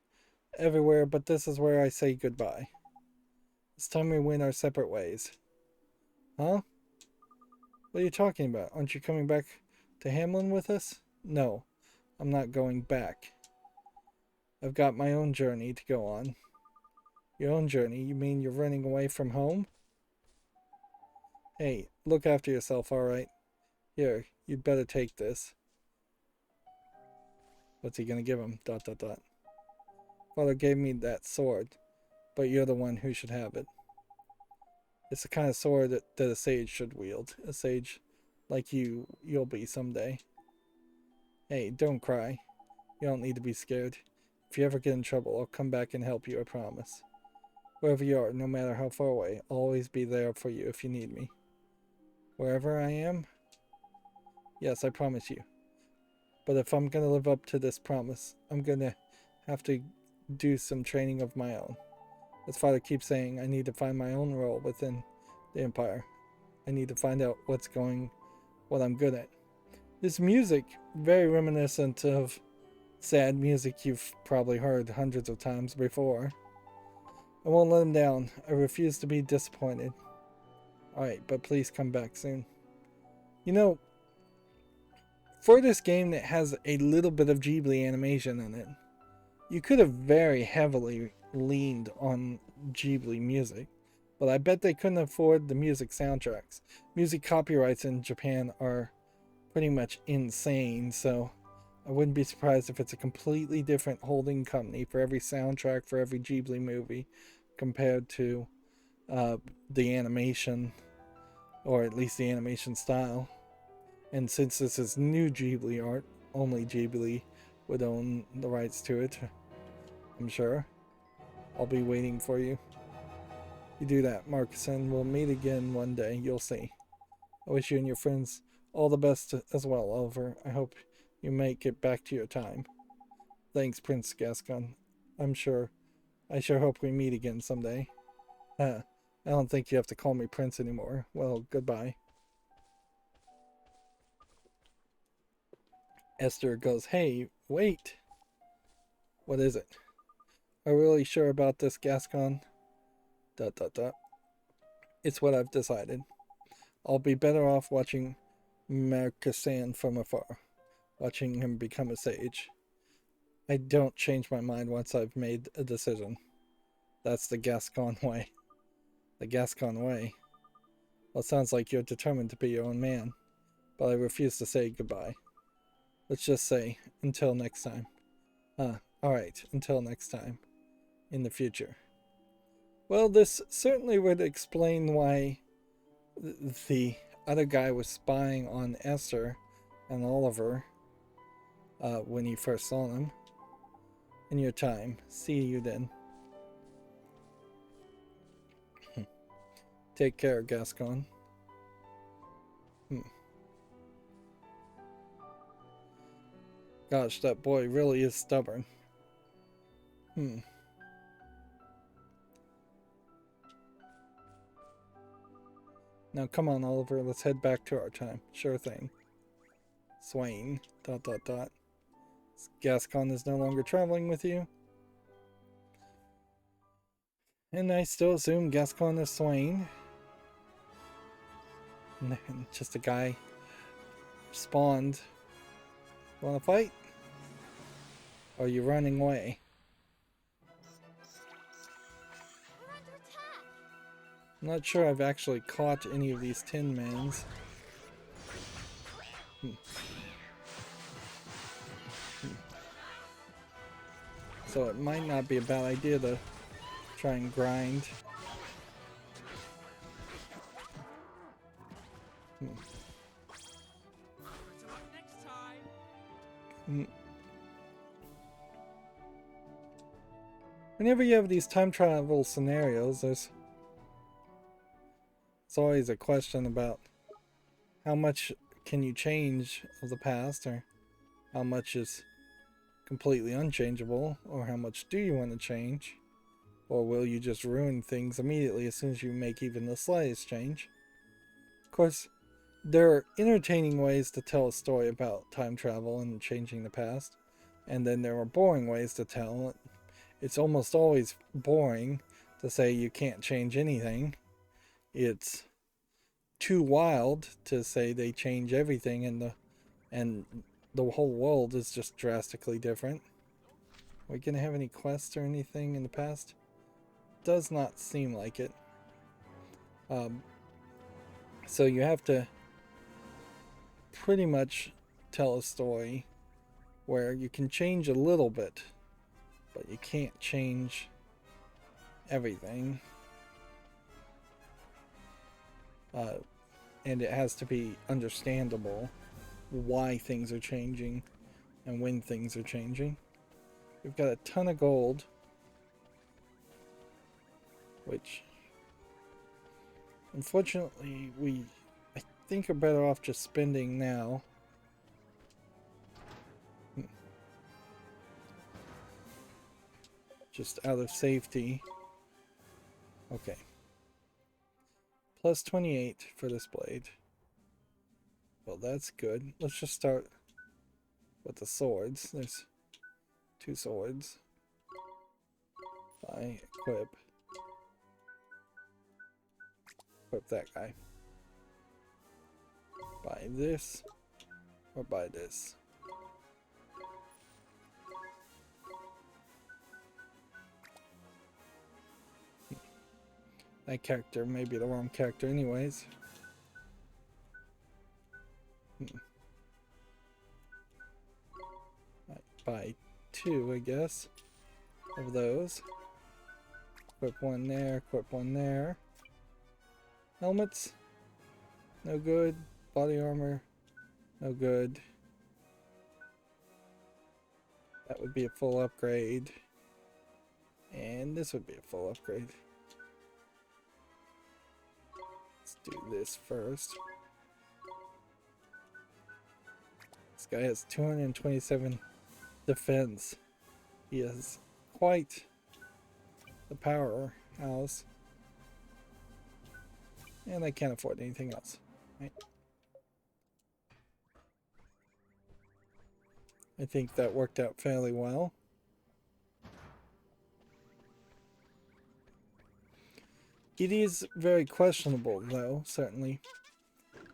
everywhere, but this is where I say goodbye. It's time we went our separate ways. Huh? What are you talking about? Aren't you coming back to Hamlin with us? No, I'm not going back. I've got my own journey to go on. Your own journey? You mean you're running away from home? Hey, look after yourself, alright? Here, you'd better take this. What's he gonna give him? ... Father gave me that sword, but you're the one who should have it. It's the kind of sword that a sage should wield. A sage like you'll be someday. Hey, don't cry. You don't need to be scared. If you ever get in trouble, I'll come back and help you, I promise. Wherever you are, no matter how far away, I'll always be there for you if you need me. Wherever I am? Yes, I promise you. But if I'm going to live up to this promise, I'm going to have to do some training of my own. As Father keeps saying, I need to find my own role within the Empire. I need to find out what I'm good at. This music, very reminiscent of sad music you've probably heard hundreds of times before. I won't let him down. I refuse to be disappointed. Alright, but please come back soon. You know, for this game that has a little bit of Ghibli animation in it, you could have very heavily leaned on Ghibli music, but I bet they couldn't afford the music soundtracks. Music copyrights in Japan are pretty much insane, so I wouldn't be surprised if it's a completely different holding company for every soundtrack for every Ghibli movie compared to the animation, or at least the animation style. And since this is new Ghibli art, only Ghibli would own the rights to it, I'm sure. I'll be waiting for you. You do that, Marcus, and we'll meet again one day, you'll see. I wish you and your friends all the best as well, Oliver. I hope you make it back to your time. Thanks, Prince Gascon. I sure hope we meet again someday. I don't think you have to call me Prince anymore. Well, goodbye. Esther goes, hey, wait. What is it? Are you really sure about this, Gascon? ... It's what I've decided. I'll be better off watching Marquesan from afar, watching him become a sage. I don't change my mind once I've made a decision. That's the Gascon way. The Gascon way? Well, it sounds like you're determined to be your own man, but I refuse to say goodbye. Let's just say, until next time. Alright, until next time. In the future. Well, this certainly would explain why the other guy was spying on Esther and Oliver. when you first saw them. In your time. See you then. Take care, Gascon. Gosh, that boy really is stubborn. Now come on, Oliver, let's head back to our time. Sure thing. Swain. ... Gascon is no longer traveling with you. And I still assume Gascon is Swain. And just a guy spawned. Wanna fight? Or are you running away? We're under attack. I'm not sure I've actually caught any of these Tin Mans. So it might not be a bad idea to try and grind. Better luck next time. Whenever you have these time travel scenarios, there's always a question about how much can you change of the past, or how much is completely unchangeable, or how much do you want to change, or will you just ruin things immediately as soon as you make even the slightest change. Of course, there are entertaining ways to tell a story about time travel and changing the past, and then there are boring ways to tell it. It's almost always boring to say you can't change anything. It's too wild to say they change everything and the whole world is just drastically different. Are we gonna have any quests or anything in the past? Does not seem like it. So you have to pretty much tell a story where you can change a little bit, but you can't change everything. And it has to be understandable why things are changing and when things are changing. We've got a ton of gold, which unfortunately I think are better off just spending now. Just out of safety. Okay. Plus 28 for this blade. Well, that's good. Let's just start with the swords. There's 2 swords. Buy, equip. Equip that guy. Buy this. Or buy this. That character may be the wrong character anyways. Buy 2, I guess, of those. Equip 1 there, equip 1 there. Helmets, no good. Body armor, no good. That would be a full upgrade. And this would be a full upgrade. Let's do this first. This guy has 227 defense. He is quite the powerhouse. And I can't afford anything else. Right? I think that worked out fairly well. It is very questionable, though, certainly.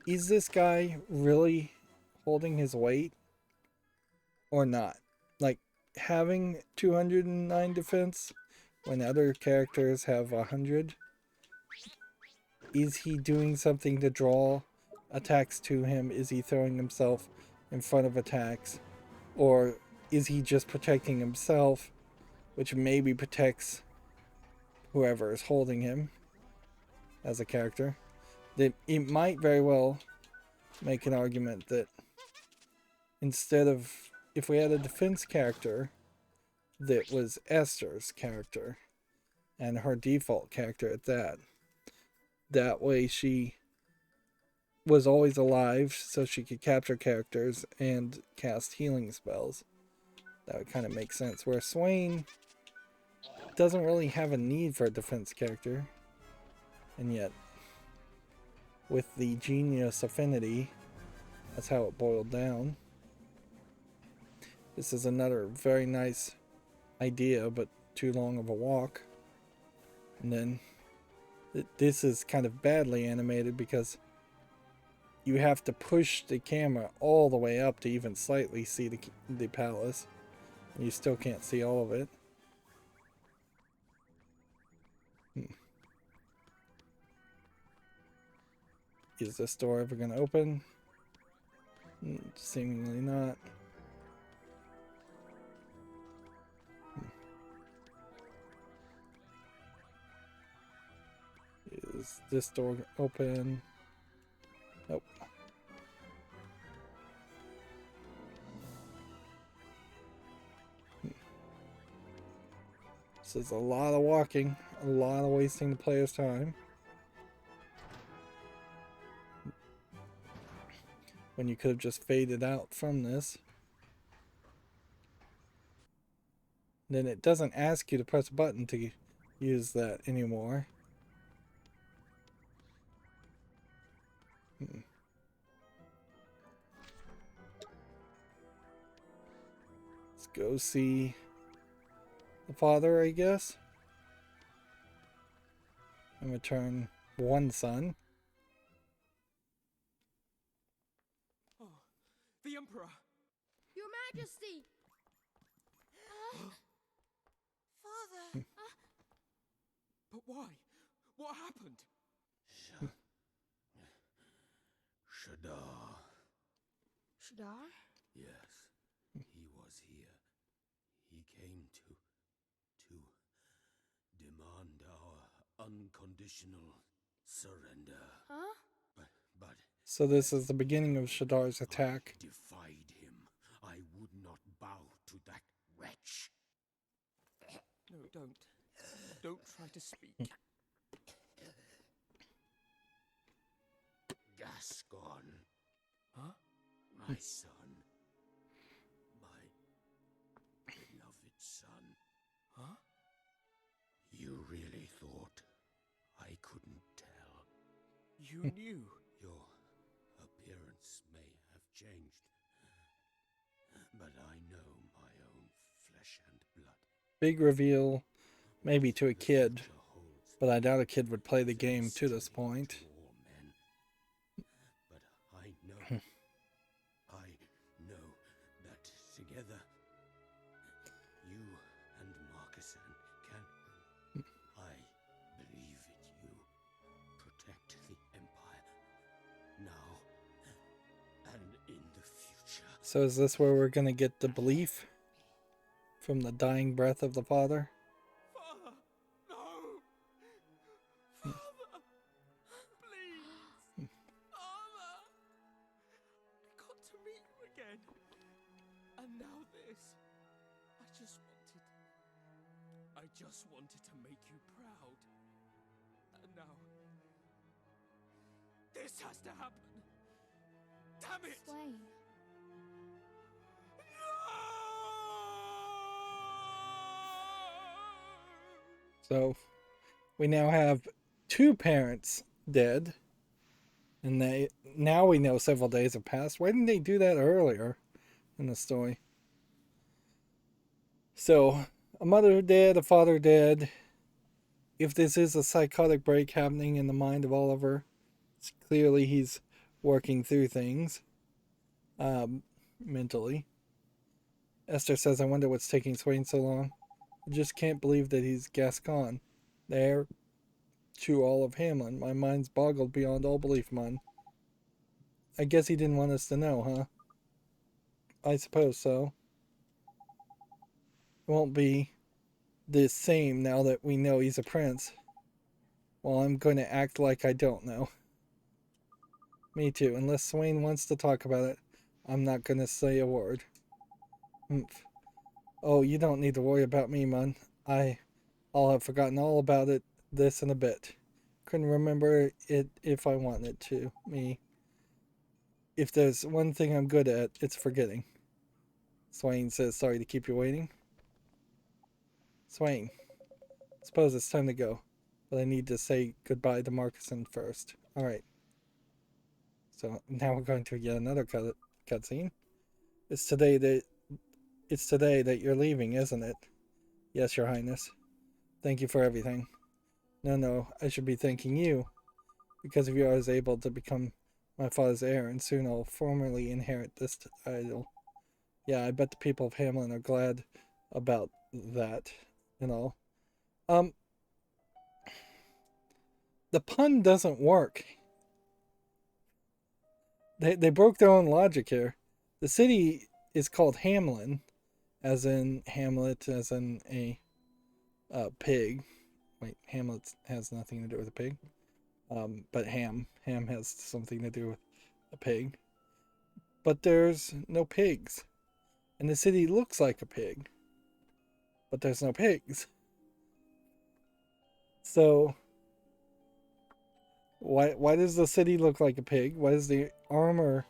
Is this guy really holding his weight or not? Like, having 209 defense when other characters have 100? Is he doing something to draw attacks to him? Is he throwing himself in front of attacks? Or is he just protecting himself, which maybe protects whoever is holding him as a character? That it might very well make an argument that instead of if we had a defense character that was Esther's character and her default character at that, that way she was always alive so she could capture characters and cast healing spells. That would kind of make sense. Where Swain doesn't really have a need for a defense character, and yet with the genius affinity, that's how it boiled down. This is another very nice idea, but too long of a walk. And then this is kind of badly animated because you have to push the camera all the way up to even slightly see the palace. And you still can't see all of it. Is this door ever going to open? Seemingly not. Is this door open? Nope. This is a lot of walking, a lot of wasting the player's time. When you could have just faded out from this. Then it doesn't ask you to press a button to use that anymore. Let's go see the father, I guess. And return one son. Oh, the Emperor! Your Majesty! Father! But why? What happened? Shadar. Shadar? Yes, he was here. He came to demand our unconditional surrender. Huh? But So this is the beginning of Shadar's attack. I defied him. I would not bow to that wretch. No, don't. Don't try to speak. Gascon. Huh? My son. My beloved son. Huh? You really thought I couldn't tell? You knew. Your appearance may have changed, but I know my own flesh and blood. Big reveal, maybe to a kid, but I doubt a kid would play the game to this point. But I know that together, you and Marcusson can, I believe it, you protect the Empire, now and in the future. So is this where we're going to get the belief from the dying breath of the father? Father! No! Father! Please! Father! I got to meet you again. And now this. I just wanted to make you proud. And now this has to happen. Damn it! Swain. So we now have two parents dead, and now we know several days have passed. Why didn't they do that earlier in the story? So a mother dead, a father dead. If this is a psychotic break happening in the mind of Oliver, it's clearly he's working through things mentally. Esther says, I wonder what's taking Swain so long. I just can't believe that he's Gascon. There, to all of Hamlin. My mind's boggled beyond all belief, man. I guess he didn't want us to know, huh? I suppose so. It won't be the same now that we know he's a prince. Well, I'm going to act like I don't know. Me too. Unless Swain wants to talk about it, I'm not going to say a word. Humph. Oh, you don't need to worry about me, man. I'll have forgotten all about it this in a bit. Couldn't remember it if I wanted to. Me. If there's one thing I'm good at, it's forgetting. Swain says, sorry to keep you waiting. Swain, suppose it's time to go. But I need to say goodbye to Marcuson first. Alright. So now we're going to get another cutscene. It's today that you're leaving, isn't it? Yes, Your Highness. Thank you for everything. No, I should be thanking you. Because of you, I was able to become my father's heir, and soon I'll formally inherit this title. Yeah, I bet the people of Hamlin are glad about that, and all. The pun doesn't work. They broke their own logic here. The city is called Hamlin, as in Hamlet, as in a pig. Wait, Hamlet has nothing to do with a pig. But ham has something to do with a pig. But there's no pigs. And the city looks like a pig. But there's no pigs. So why does the city look like a pig? Why does the armor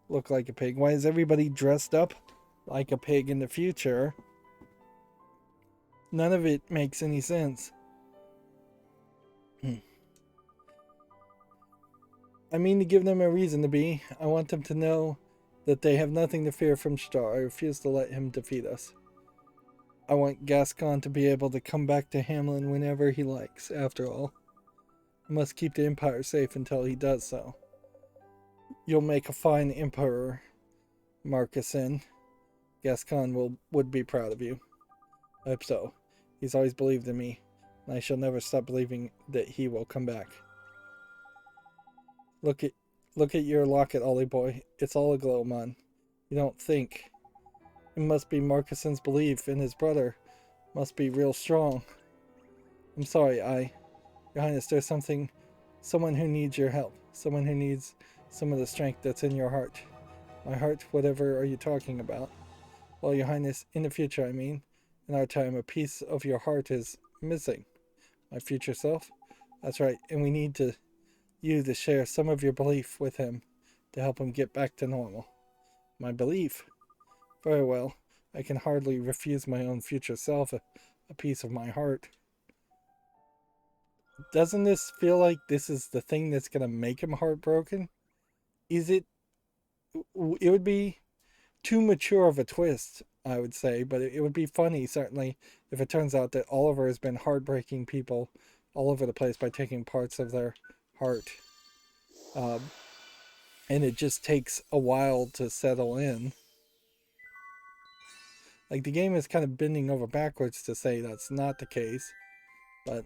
look like a pig? Why is everybody dressed up like a pig in the future? None of it makes any sense. I mean to give them a reason to be. I want them to know that they have nothing to fear from Star. I refuse to let him defeat us. I want Gascon to be able to come back to Hamlin whenever he likes, after all. I must keep the Empire safe until he does so. You'll make a fine Emperor, Marcuson. Gascon would be proud of you. I hope so. He's always believed in me, and I shall never stop believing that he will come back. Look at your locket, Ollie boy. It's all aglow, man. You don't think. It must be Marcuson's belief in his brother. Must be real strong. I'm sorry, Your Highness, there's someone who needs your help. Someone who needs some of the strength that's in your heart. My heart, whatever are you talking about? Well, Your Highness, in the future, I mean. In our time, a piece of your heart is missing. My future self? That's right, and we need you to share some of your belief with him to help him get back to normal. My belief? Very well. I can hardly refuse my own future self a piece of my heart. Doesn't this feel like this is the thing that's going to make him heartbroken? Is it? It would be too mature of a twist, I would say, but it would be funny, certainly, if it turns out that Oliver has been heartbreaking people all over the place by taking parts of their heart. And it just takes a while to settle in. Like, the game is kind of bending over backwards to say that's not the case. But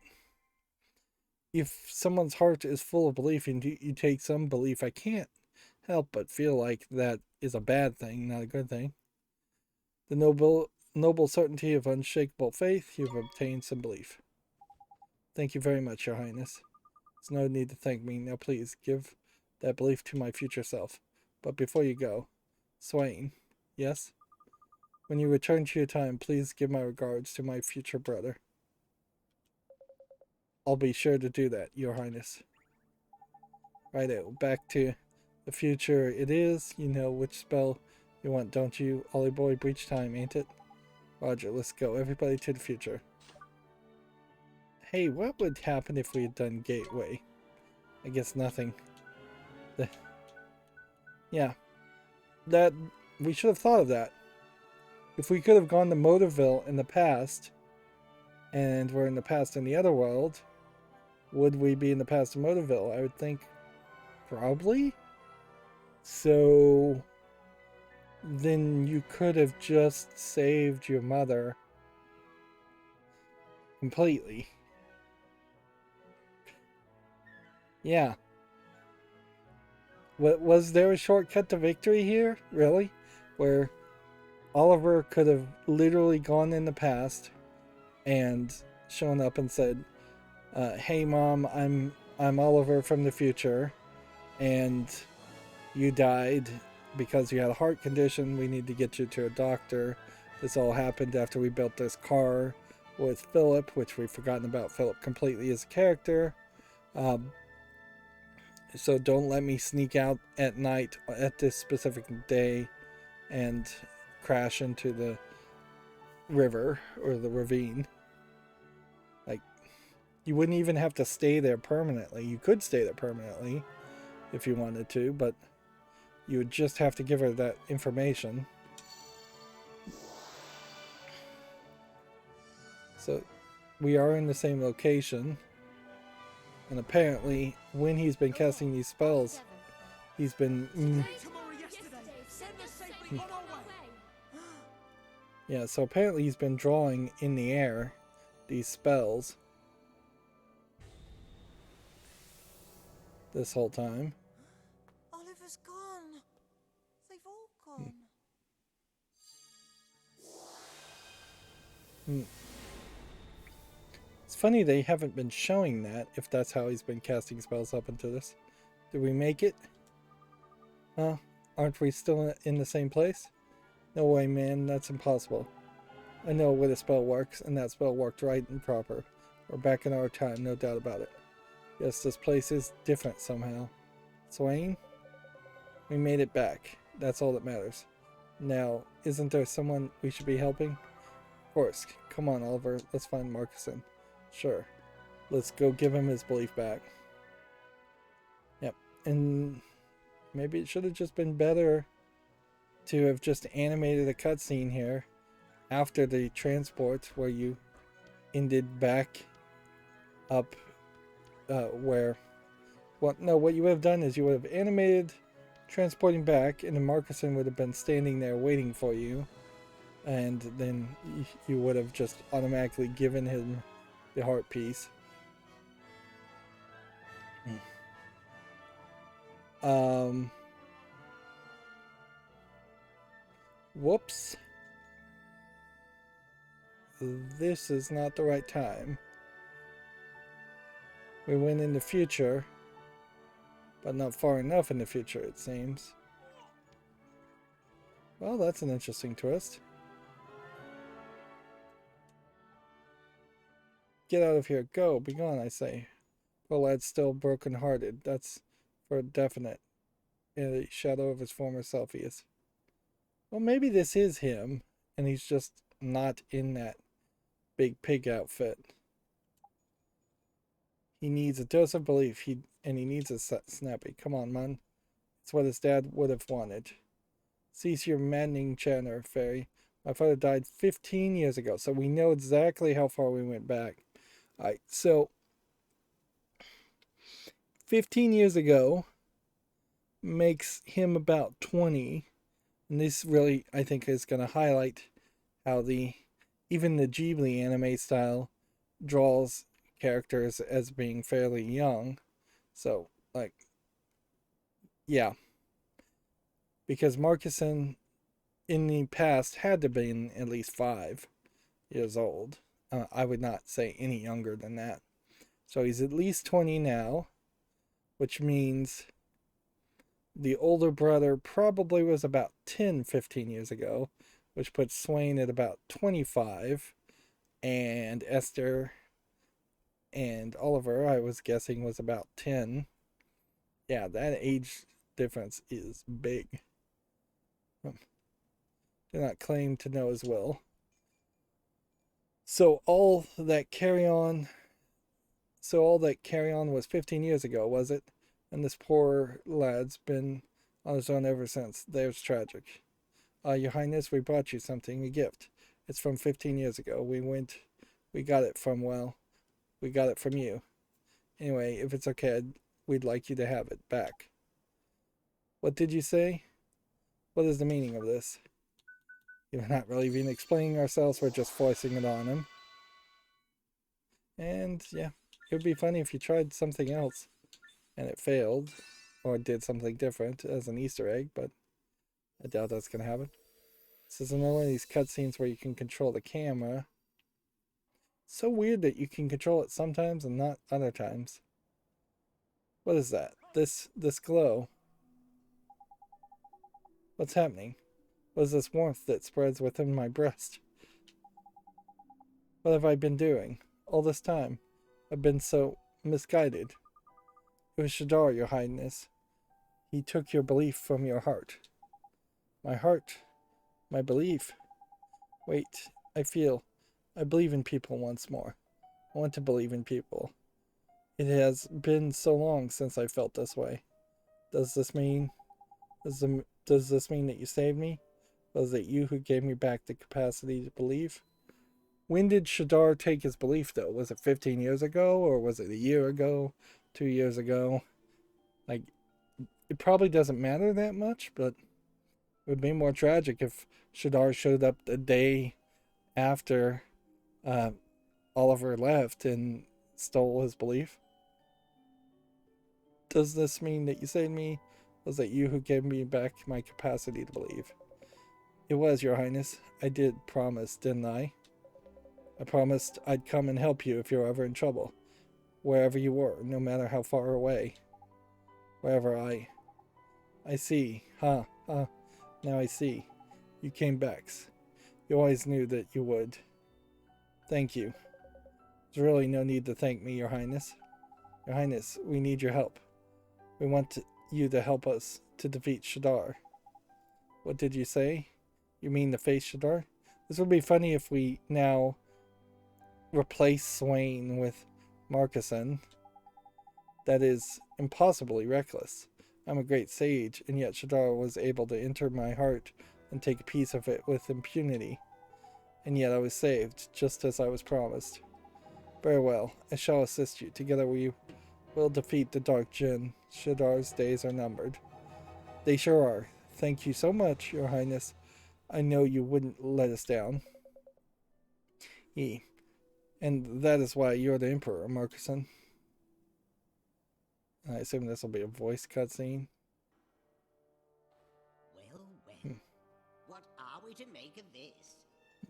if someone's heart is full of belief and you take some belief, I can't help but feel like that is a bad thing, not a good thing. The noble certainty of unshakable faith, you've obtained some belief. Thank you very much, Your Highness. There's no need to thank me. Now please, give that belief to my future self. But before you go, Swain, yes? When you return to your time, please give my regards to my future brother. I'll be sure to do that, Your Highness. Righto, back to the future it is. You know which spell you want, don't you? Ollie boy, breach time, ain't it? Roger, let's go. Everybody to the future. Hey, what would happen if we had done Gateway? I guess nothing. Yeah. That, we should have thought of that. If we could have gone to Motorville in the past, and we're in the past in the other world, would we be in the past of Motorville? I would think probably. So then you could have just saved your mother completely. Yeah. Was there a shortcut to victory here? Really? Where Oliver could have literally gone in the past and shown up and said, hey mom, I'm Oliver from the future, and you died because you had a heart condition. We need to get you to a doctor. This all happened after we built this car with Philip, which we've forgotten about Philip completely as a character. So don't let me sneak out at night at this specific day and crash into the river or the ravine. Like, you wouldn't even have to stay there permanently. You could stay there permanently if you wanted to, but you would just have to give her that information. So we are in the same location, and apparently when he's been casting these spells, he's been yeah, so apparently he's been drawing in the air these spells this whole time. Oliver's gone. They've all gone. It's funny they haven't been showing that, if that's how he's been casting spells up into this. Did we make it? Huh? Aren't we still in the same place? No way, man. That's impossible. I know where the spell works, and that spell worked right and proper. We're back in our time, no doubt about it. Yes, this place is different somehow. Swain? We made it back. That's all that matters. Now, isn't there someone we should be helping? Of course. Come on, Oliver. Let's find Marcuson. Sure. Let's go give him his belief back. Yep. And maybe it should have just been better to have just animated a cutscene here after the transport where you ended back up where... Well, no, what you would have done is you would have animated transporting back, and then Marcuson would have been standing there waiting for you, and then you would have just automatically given him the heart piece. Whoops. This is not the right time. We went in the future, but not far enough in the future, it seems. Well, that's an interesting twist. Get out of here. Go. Be gone, I say. Poor lad's still broken-hearted. That's for definite. In the shadow of his former self he is. Well, maybe this is him, and he's just not in that big pig outfit. He needs a dose of belief, and he needs a snappy. Come on, man. It's what his dad would have wanted. Cease your maddening chatter, Fairy. My father died 15 years ago, so we know exactly how far we went back. Alright, so 15 years ago makes him about 20. And this really, I think, is going to highlight how even the Ghibli anime style draws characters as being fairly young. So, like, yeah. Because Marcuson in the past had to be at least 5 years old. I would not say any younger than that. So he's at least 20 now, which means the older brother probably was about 10, 15 years ago, which puts Swain at about 25, and Esther and Oliver, I was guessing, was about 10. Yeah, that age difference is big. Do not claim to know as well. So all that carry on was 15 years ago, was it? And this poor lad's been on his own ever since. There's tragic. Your Highness, we brought you something, a gift. It's from 15 years ago. We got it from you. Anyway, if it's okay, we'd like you to have it back. What did you say? What is the meaning of this? We're not really even explaining ourselves, we're just forcing it on him. And yeah, it would be funny if you tried something else and it failed, or did something different as an Easter egg, but I doubt that's going to happen. This is another one of these cutscenes where you can control the camera. So weird that you can control it sometimes and not other times. What is that? This glow. What's happening? What is this warmth that spreads within my breast? What have I been doing? All this time, I've been so misguided. It was Shadar, your highness. He took your belief from your heart. My heart? My belief? Wait, I believe in people once more. I want to believe in people. It has been so long since I felt this way. Does this mean that you saved me? Was it you who gave me back the capacity to believe? When did Shadar take his belief, though? Was it 15 years ago, or was it a year ago, 2 years ago? Like, it probably doesn't matter that much, but it would be more tragic if Shadar showed up the day after Oliver left and stole his belief. Does this mean that you saved me? Was it you who gave me back my capacity to believe? It was, your highness. I did promise, didn't I? I promised I'd come and help you if you were ever in trouble. Wherever you were, no matter how far away. Wherever I see. Now I see. You came back. You always knew that you would. Thank you. There's really no need to thank me, your highness. Your highness, we need your help. We want you to help us to defeat Shadar. What did you say? You mean to face Shadar? This would be funny if we now replace Swain with Marcuson. That is impossibly reckless. I'm a great sage, and yet Shadar was able to enter my heart and take a piece of it with impunity. And yet I was saved, just as I was promised. Very well, I shall assist you. Together we will defeat the Dark Djinn. Shadar's days are numbered. They sure are. Thank you so much, your highness. I know you wouldn't let us down. And that is why you're the Emperor, Marcuson. I assume this will be a voice cutscene. Well, what are we to make of this?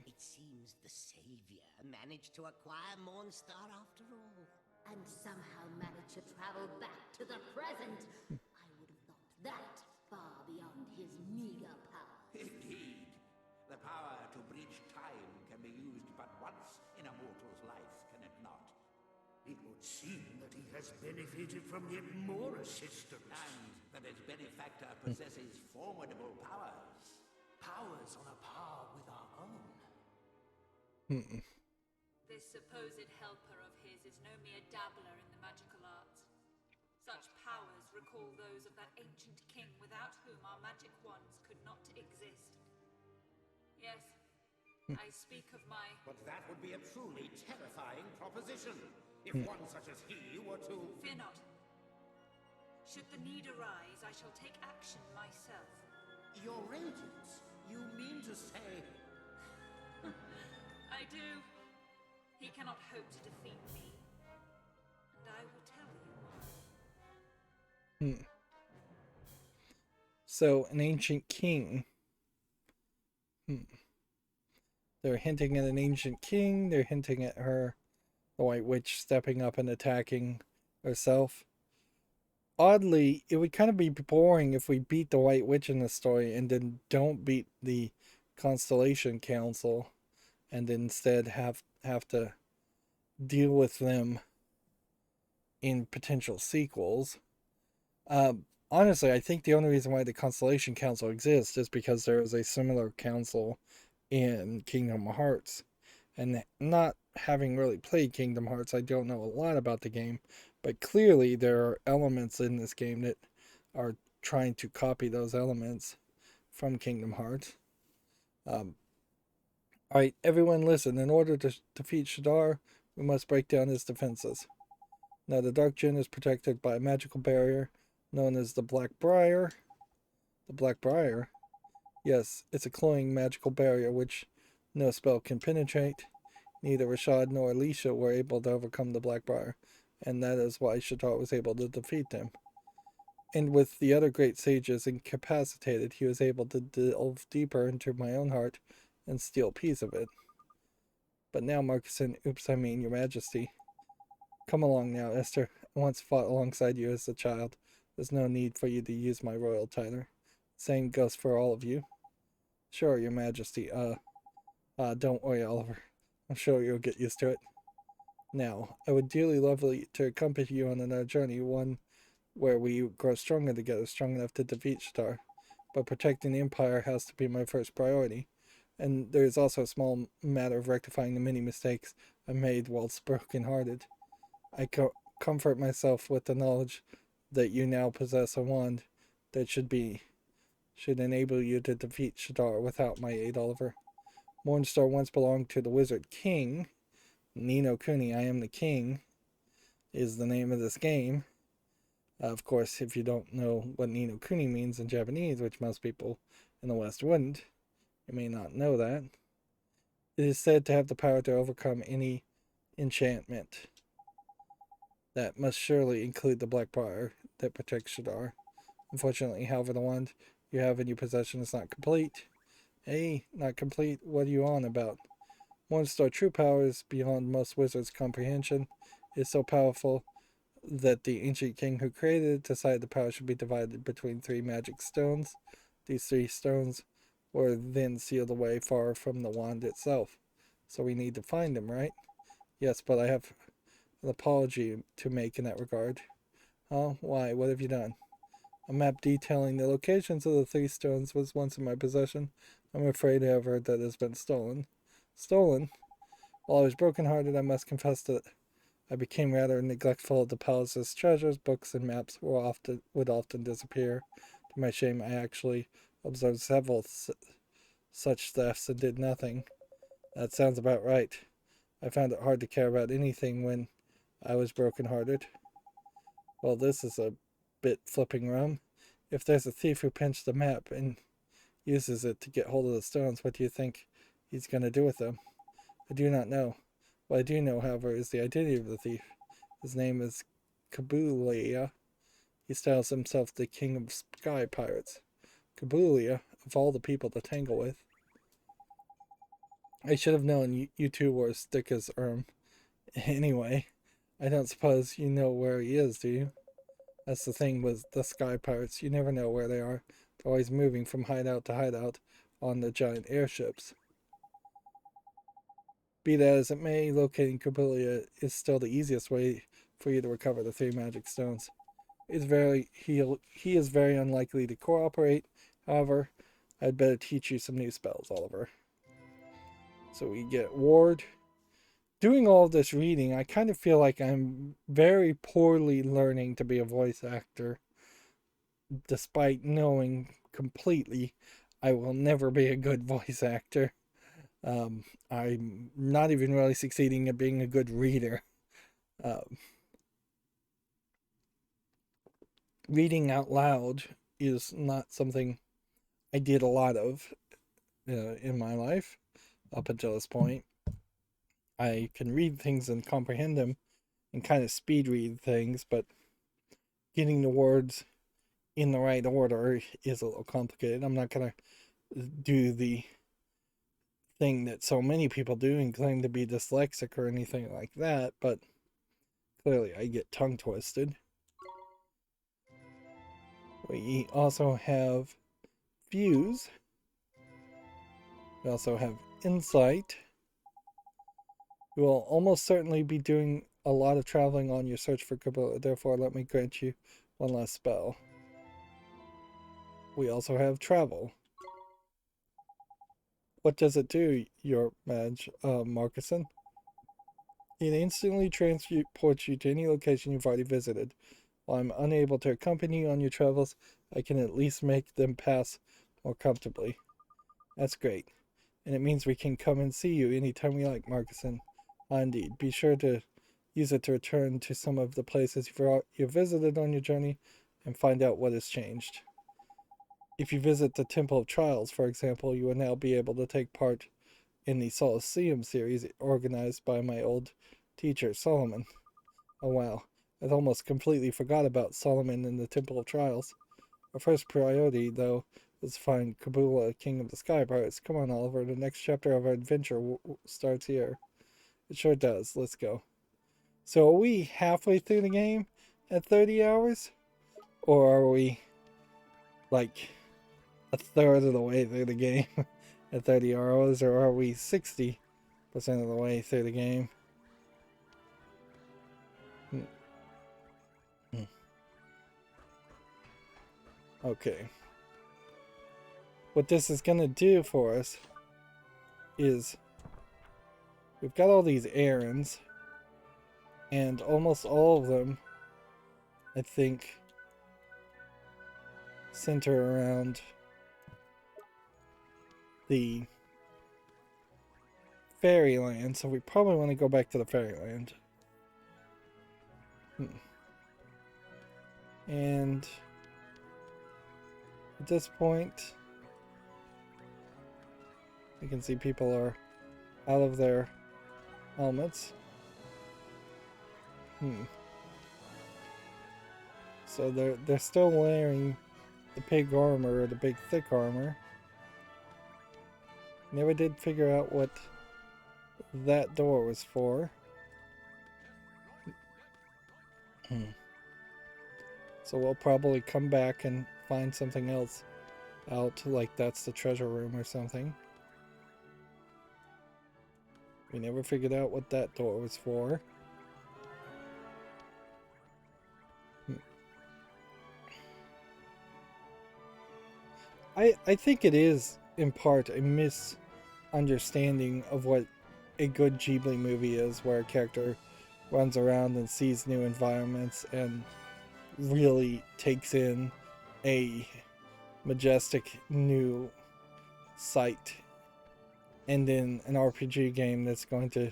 It seems the Savior managed to acquire Mornstar after all. And somehow managed to travel back to the present. I would have thought that far beyond his meager power. Indeed. The power to bridge time can be used but once in a mortal's life, can it not? It would seem that he has benefited from yet more assistance. And that its benefactor possesses formidable powers. Powers on a par with our own. This supposed helper of his is no mere dabbler in the magical arts. Such powers recall those of that ancient king without whom our magic wands could not exist. Yes, I speak of my... But that would be a truly terrifying proposition, if one such as he were to... Fear not. Should the need arise, I shall take action myself. Your agents? You mean to say... I do. He cannot hope to defeat me. And I will tell you why. So, an ancient king. They're hinting at an ancient king. They're hinting at her, the White Witch, stepping up and attacking herself. Oddly, it would kind of be boring if we beat the White Witch in the story and then don't beat the Constellation Council and instead have to deal with them in potential sequels. Honestly, I think the only reason why the Constellation Council exists is because there is a similar council in Kingdom Hearts. And not having really played Kingdom Hearts, I don't know a lot about the game, but clearly there are elements in this game that are trying to copy those elements from Kingdom Hearts. Alright, everyone listen. In order to defeat Shadar, we must break down his defenses. Now, the Dark Djinn is protected by a magical barrier known as the Black Briar. The Black Briar? Yes, it's a cloying magical barrier which no spell can penetrate. Neither Rashad nor Alicia were able to overcome the Black Briar, and that is why Shadar was able to defeat them. And with the other great sages incapacitated, he was able to delve deeper into my own heart and steal a piece of it. But now, Marcuson, your majesty. Come along now, Esther. I once fought alongside you as a child. There's no need for you to use my royal title. Same goes for all of you. Sure, Your Majesty. Don't worry, Oliver. I'm sure you'll get used to it. Now, I would dearly love to accompany you on another journey, one where we grow stronger together, strong enough to defeat Shtar. But protecting the Empire has to be my first priority. And there is also a small matter of rectifying the many mistakes I made whilst broken-hearted. I comfort myself with the knowledge that you now possess a wand that should enable you to defeat Shadar without my aid, Oliver. Mornstar once belonged to the Wizard King. Ni no Kuni, I am the King, is the name of this game. Of course, if you don't know what Ni no Kuni means in Japanese, which most people in the West wouldn't, you may not know that. It is said to have the power to overcome any enchantment. That must surely include the Black Briar that protects Shadar. Unfortunately, however, the wand you have in your possession is not complete. Hey, not complete? What are you on about? Mornstar true power is beyond most wizards' comprehension. It is so powerful that the ancient king who created it decided the power should be divided between 3 magic stones. These 3 stones were then sealed away far from the wand itself. So we need to find them, right? Yes, but I have an apology to make in that regard. Oh, why? What have you done? A map detailing the locations of the 3 stones was once in my possession. I'm afraid, however, that it has been stolen. Stolen? While I was broken-hearted, I must confess that I became rather neglectful of the palace's treasures. Books and maps would often disappear. To my shame, I actually observed several such thefts and did nothing. That sounds about right. I found it hard to care about anything when I was broken-hearted. Well, this is a bit flipping rum. If there's a thief who pinched the map and uses it to get hold of the stones, what do you think he's going to do with them? I do not know. What I do know, however, is the identity of the thief. His name is Kabulia. He styles himself the king of sky pirates. Kabulia, of all the people to tangle with. I should have known you two were as thick as Anyway, I don't suppose you know where he is, do you? That's the thing with the sky pirates. You never know where they are. They're always moving from hideout to hideout on the giant airships. Be that as it may, locating Kabulia is still the easiest way for you to recover the 3 magic stones. He is very unlikely to cooperate. However, I'd better teach you some new spells, Oliver. So we get Ward. Doing all of this reading, I kind of feel like I'm very poorly learning to be a voice actor, despite knowing completely I will never be a good voice actor. I'm not even really succeeding at being a good reader. Reading out loud is not something I did a lot of in my life up until this point. I can read things and comprehend them and kind of speed read things, but getting the words in the right order is a little complicated. I'm not going to do the thing that so many people do and claim to be dyslexic or anything like that, but clearly I get tongue twisted. We also have Fuse. We also have Insight. You will almost certainly be doing a lot of traveling on your search for Kabbalah, therefore let me grant you one last spell. We also have Travel. What does it do, your Madge, Marcuson? It instantly transports you to any location you've already visited. While I'm unable to accompany you on your travels, I can at least make them pass more comfortably. That's great. And it means we can come and see you anytime we like, Marcuson. Indeed. Be sure to use it to return to some of the places you've visited on your journey and find out what has changed. If you visit the Temple of Trials, for example, you will now be able to take part in the Solaceum series organized by my old teacher, Solomon. Oh wow, I'd almost completely forgot about Solomon and the Temple of Trials. Our first priority, though, is to find Kabula, King of the Sky Pirates. Come on, Oliver, the next chapter of our adventure starts here. It sure does. Let's go. So are we halfway through the game at 30 hours? Or are we like a third of the way through the game? at 30 hours, or are we 60% of the way through the game? Okay. What this is going to do for us is we've got all these errands, and almost all of them, I think, center around the fairyland, so we probably want to go back to the fairyland. And at this point, you can see people are out of their helmets. So they're still wearing the pig armor, or the big thick armor. Never did figure out what that door was for. So we'll probably come back and find something else out, like that's the treasure room or something. We never figured out what that door was for. I think it is, in part, a misunderstanding of what a good Ghibli movie is, where a character runs around and sees new environments and really takes in a majestic new sight. And in an RPG game that's going to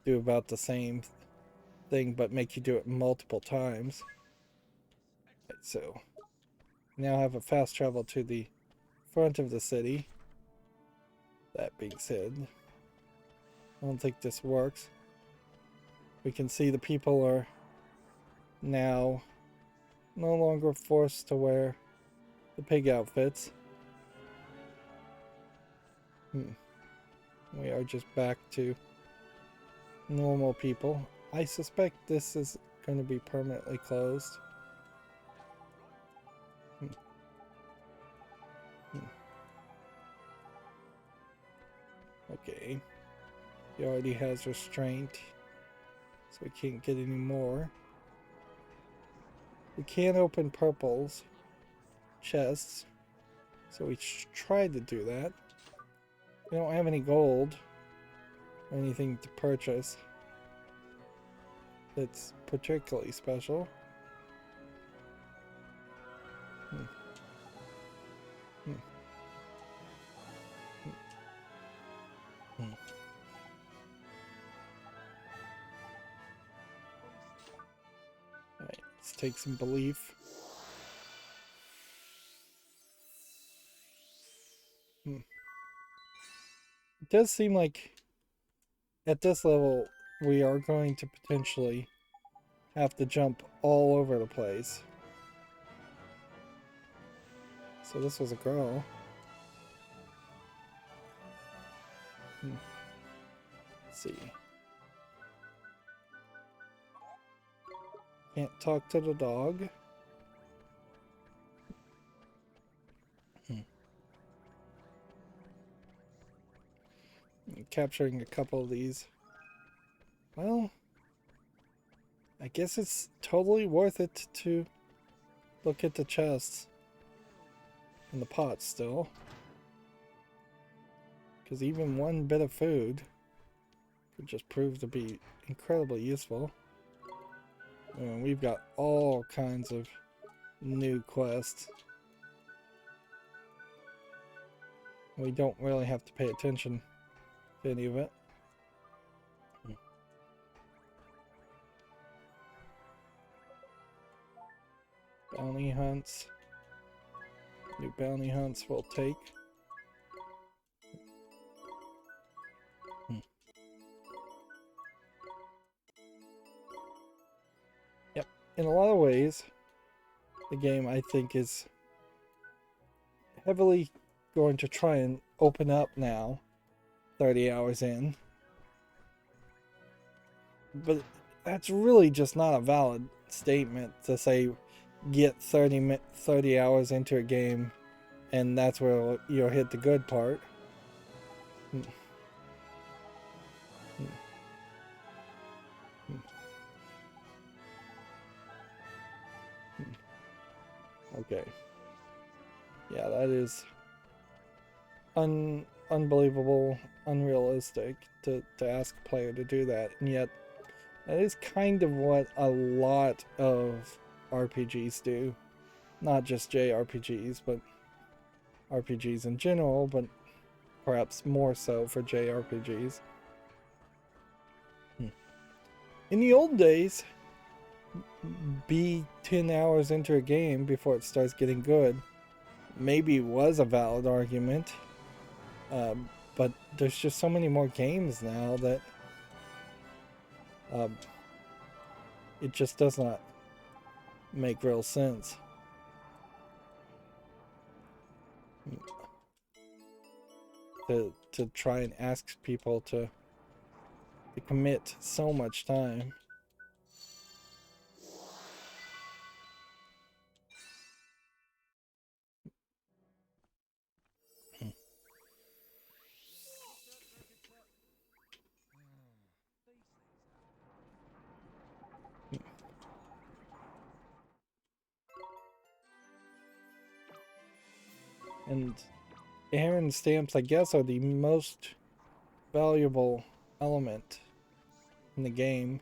do about the same thing, but make you do it multiple times. So, now have a fast travel to the front of the city. That being said, I don't think this works. We can see the people are now no longer forced to wear the pig outfits. We are just back to normal people. I suspect this is going to be permanently closed. Okay. He already has restraint, so we can't get any more. We can open Purple's chests, so we tried to do that. We don't have any gold or anything to purchase that's particularly special. Alright, let's take some belief. It does seem like at this level we are going to potentially have to jump all over the place. So this was a girl. Let's see. Can't talk to the dog. Capturing a couple of these. Well, I guess it's totally worth it to look at the chests and the pots still. Because even one bit of food could just prove to be incredibly useful. And we've got all kinds of new quests. We don't really have to pay attention to any of it. Bounty hunts. New bounty hunts we'll take. Yep, in a lot of ways, the game I think is heavily going to try and open up now, 30 hours in. But that's really just not a valid statement to say get 30 hours into a game and that's where you'll hit the good part. Okay. Yeah, that is unbelievable, unrealistic to ask a player to do that, and yet that is kind of what a lot of RPGs do. Not just JRPGs, but RPGs in general, but perhaps more so for JRPGs. In the old days, be 10 hours into a game before it starts getting good maybe was a valid argument. But there's just so many more games now that it just does not make real sense. To try and ask people to commit so much time. And Aaron stamps, I guess, are the most valuable element in the game.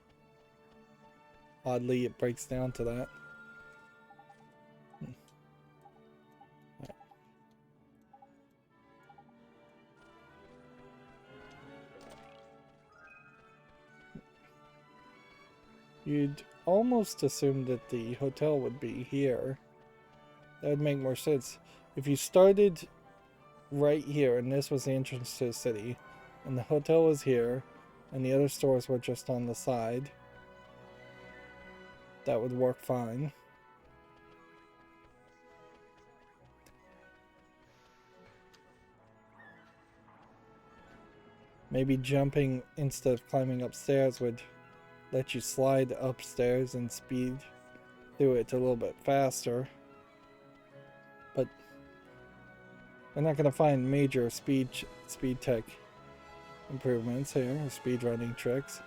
Oddly, it breaks down to that. Right. You'd almost assume that the hotel would be here. That would make more sense. If you started right here and this was the entrance to the city, and the hotel was here, and the other stores were just on the side, that would work fine. Maybe jumping instead of climbing upstairs would let you slide upstairs and speed through it a little bit faster. But we're not going to find major speed tech improvements here, or speed running tricks.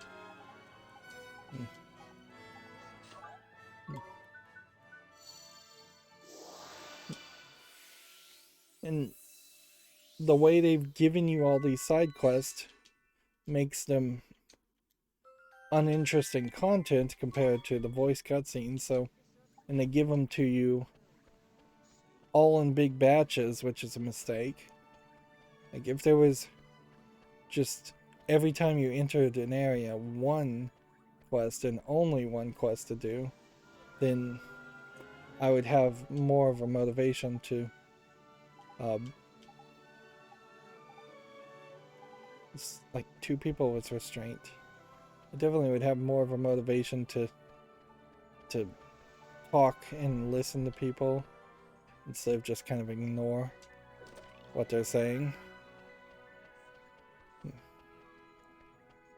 And the way they've given you all these side quests makes them uninteresting content compared to the voice cutscenes. So, and they give them to you all in big batches, which is a mistake. Like if there was just every time you entered an area one quest and only one quest to do, then I would have more of a motivation to it's like 2 people with restraint. I definitely would have more of a motivation to talk and listen to people instead of just kind of ignore what they're saying.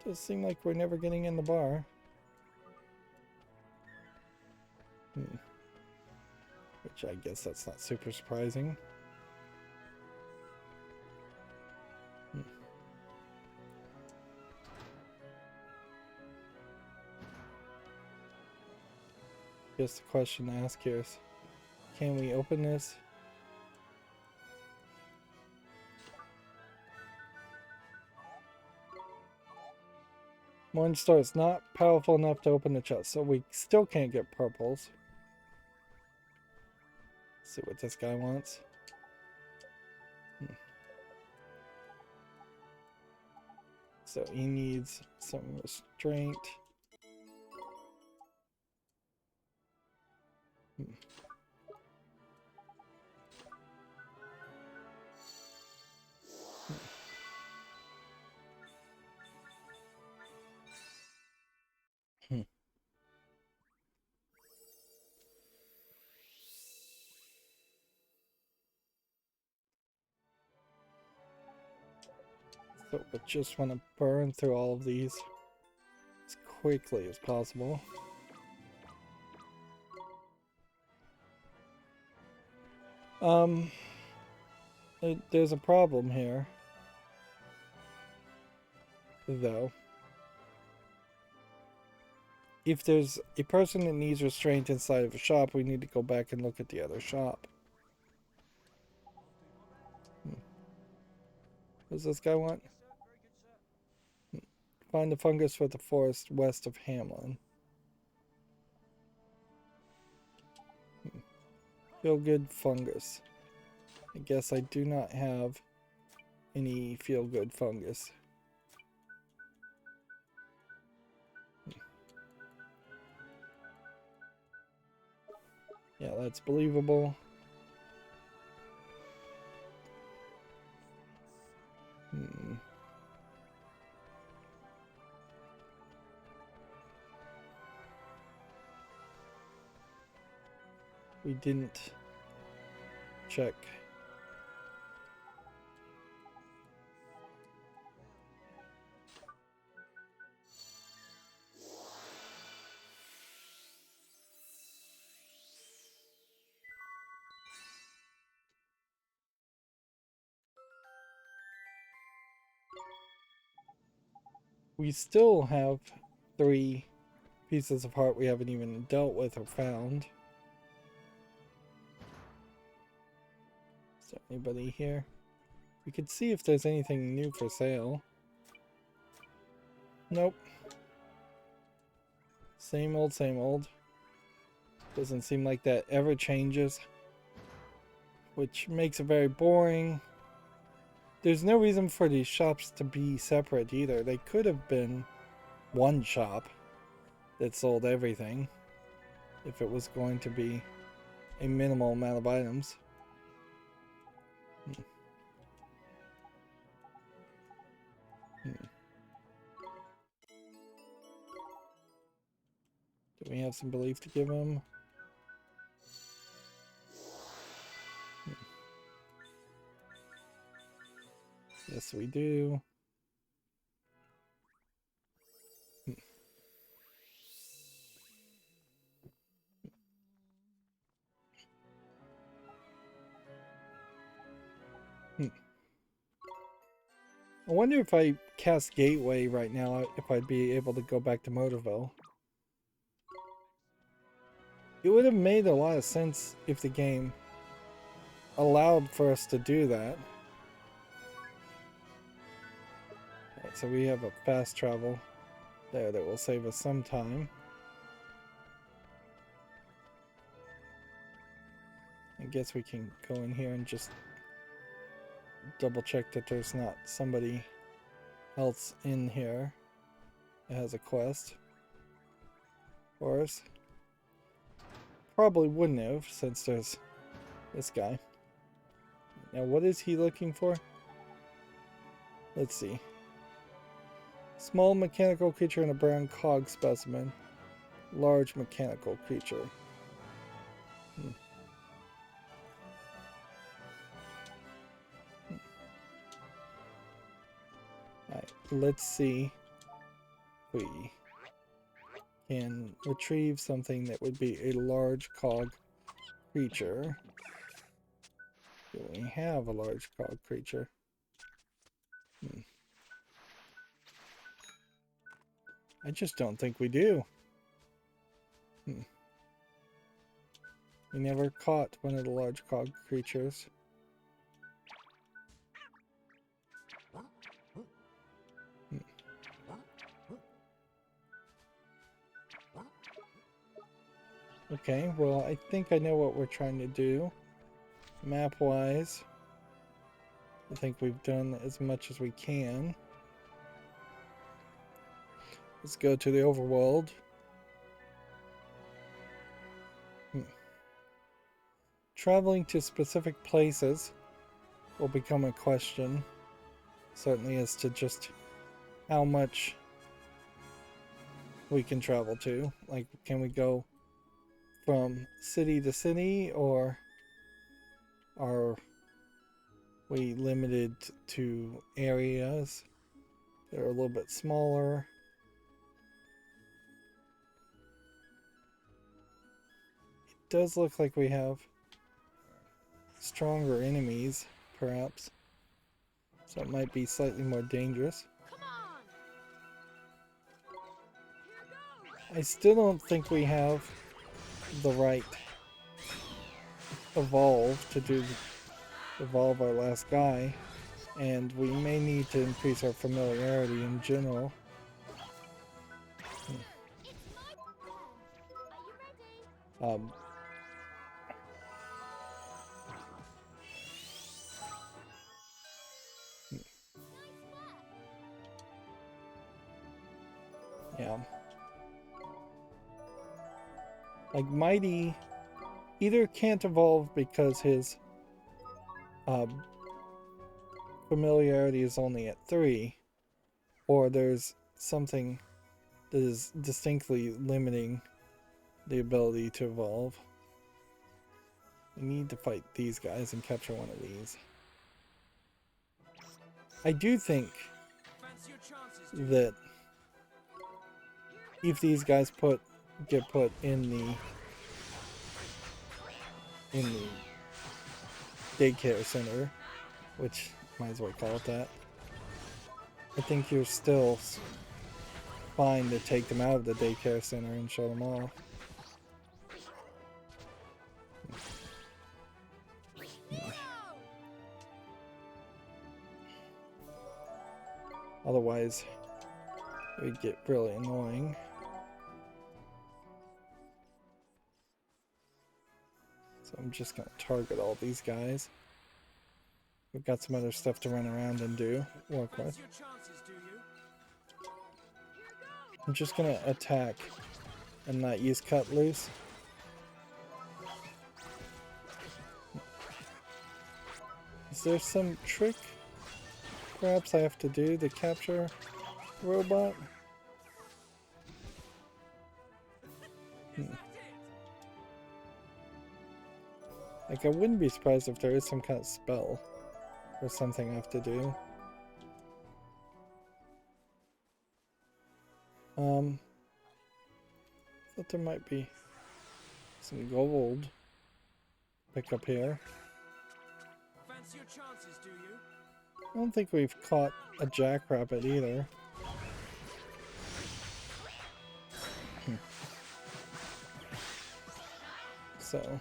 Does seem like we're never getting in the bar. Which I guess that's not super surprising. Guess the question to ask here is, can we open this? Morningstar is not powerful enough to open the chest, so we still can't get purples. Let's see what this guy wants. So he needs some restraint. So we just want to burn through all of these as quickly as possible. There's a problem here, though. if there's a person that needs restraint inside of a shop, we need to go back and look at the other shop. What does this guy want? Find the fungus for the forest west of Hamlin. Feel good fungus. I guess I do not have any feel good fungus. Yeah, that's believable. We didn't check. We still have 3 pieces of heart we haven't even dealt with or found. Is there anybody here? We could see if there's anything new for sale. Nope. Same old, same old. Doesn't seem like that ever changes, which makes it very boring. There's no reason for these shops to be separate either. They could have been one shop that sold everything if it was going to be a minimal amount of items. Do we have some belief to give him? Yes, we do. I wonder if I cast Gateway right now, if I'd be able to go back to Motorville. It would have made a lot of sense if the game allowed for us to do that. Right, so we have a fast travel there that will save us some time. I guess we can go in here and just double check that there's not somebody else in here that has a quest for us. Probably wouldn't have, since there's this guy. Now, what is he looking for? Let's see. Small mechanical creature and a brown cog specimen. Large mechanical creature. Alright, let's see if we can retrieve something that would be a large cog creature. Do we have a large cog creature? I just don't think we do. We never caught one of the large cog creatures. Okay, well, I think I know what we're trying to do. Map-wise, I think we've done as much as we can. Let's go to the overworld. Traveling to specific places will become a question, certainly as to just how much we can travel to. Like, can we go from city to city, or are we limited to areas that are a little bit smaller? It does look like we have stronger enemies, perhaps, so it might be slightly more dangerous. Come on! Here goes! I still don't think we have the right evolve to do evolve our last guy, and we may need to increase our familiarity in general. It's my turn. Are you ready? Yeah. Like Mighty either can't evolve because his familiarity is only at 3, or there's something that is distinctly limiting the ability to evolve. We need to fight these guys and capture one of these. I do think that if these guys get put in the daycare center, which might as well call it that, I think you're still fine to take them out of the daycare center and show them all. Otherwise, it would get really annoying. So I'm just going to target all these guys. We've got some other stuff to run around and work with. I'm just going to attack and not use cut loose. Is there some trick perhaps I have to do to capture the robot? Like, I wouldn't be surprised if there is some kind of spell or something I have to do. Thought there might be some gold pick up here. Fancy your chances, do you? I don't think we've caught a jackrabbit either. So,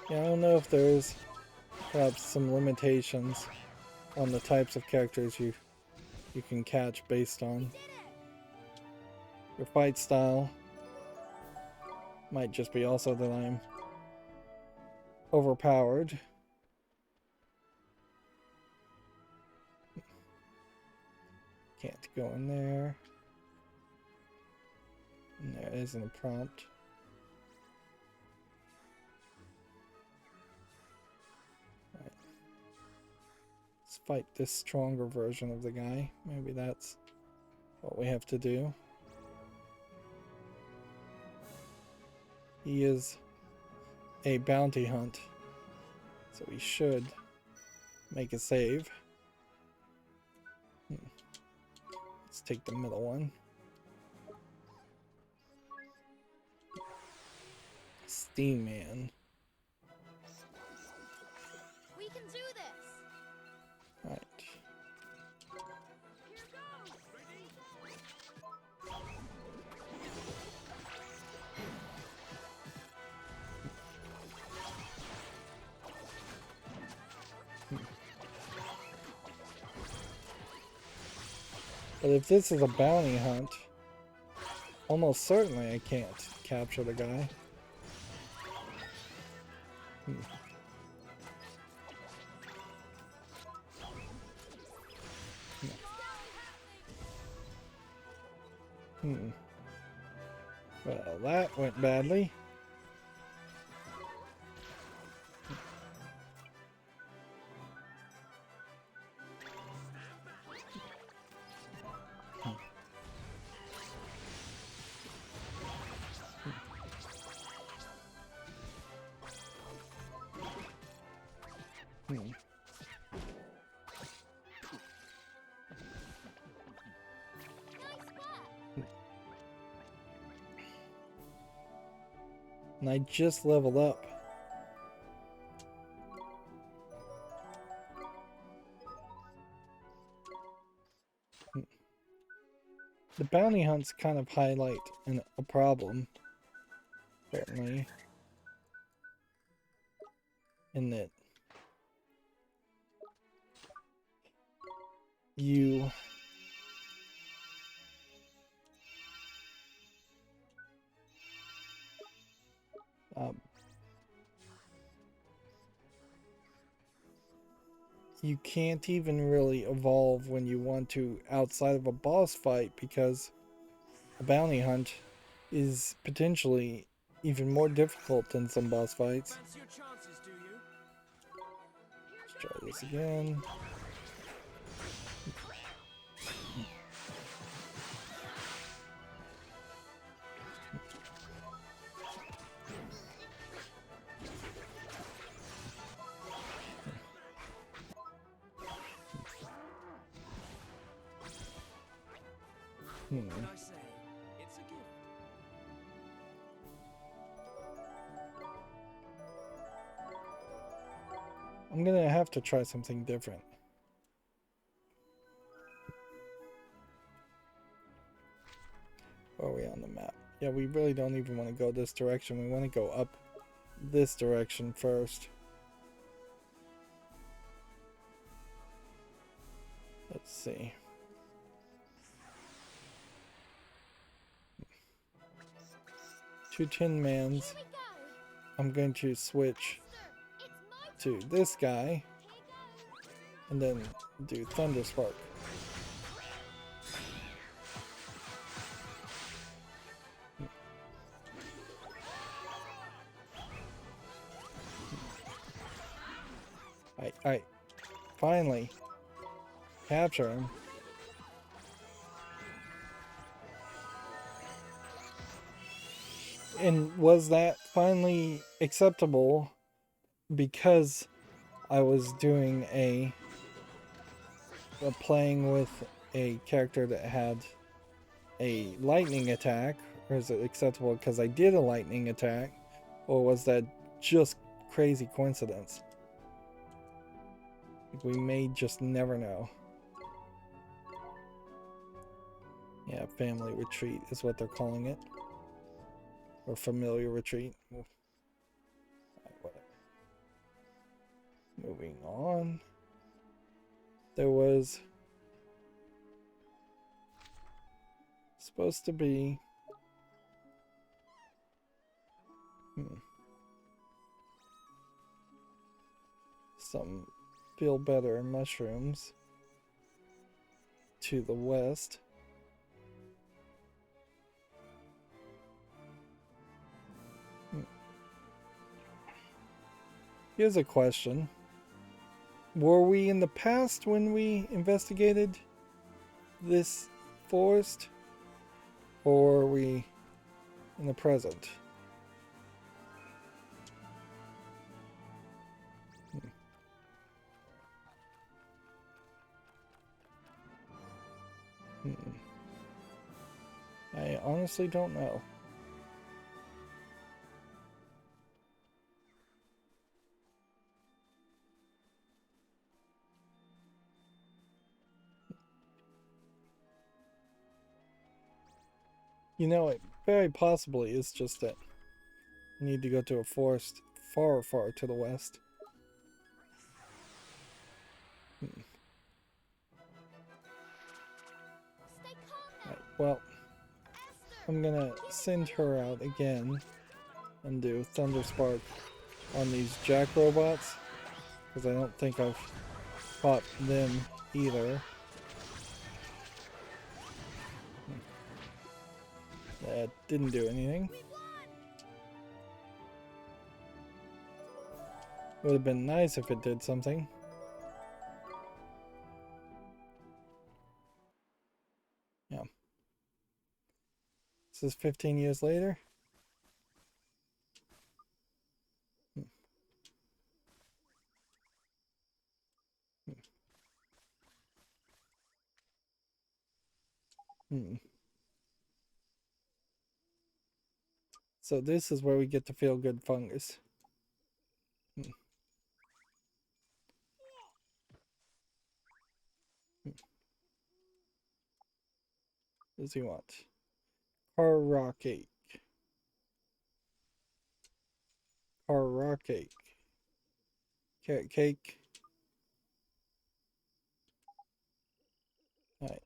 yeah, I don't know if there's perhaps some limitations on the types of characters you can catch based on your fight style. Might just be also that I'm overpowered. Can't go in there. And there isn't a prompt. Right. Let's fight this stronger version of the guy. Maybe that's what we have to do. He is a bounty hunt, so we should make a save. Let's take the middle one. Steam Man. We can do this. Right. But if this is a bounty hunt, almost certainly I can't capture the guy. Well, that went badly. And I just leveled up. The bounty hunts kind of highlight a problem, apparently, in that you you can't even really evolve when you want to outside of a boss fight, because a bounty hunt is potentially even more difficult than some boss fights. Fancy your chances, do you? Let's try this again. When I say it's a gift. I'm gonna have to try something different. Where are we on the map? Yeah, we really don't even want to go this direction. We want to go up this direction first. Let's see. Two Tin Mans. Here we go. I'm going to switch It's my to this guy Here and then do Thunder Spark. Alright, finally capture him. And was that finally acceptable because I was doing playing with a character that had a lightning attack, or is it acceptable because I did a lightning attack, or was that just crazy coincidence? We may just never know. Yeah, family retreat is what they're calling it. Or familiar retreat. Moving on. There was supposed to be some feel better mushrooms to the west. Here's a question. Were we in the past when we investigated this forest? Or are we in the present? I honestly don't know. You know, it very possibly is just that I need to go to a forest far, far to the west. Stay calm now. Right, well, Esther, I'm gonna send her out again and do Thunder Spark on these jack robots, because I don't think I've fought them either. That didn't do anything. we won. Would have been nice if it did something. Yeah. This is 15 years later. So this is where we get the feel-good fungus. What does he want? Karake. Karake. Carrot cake. Alright.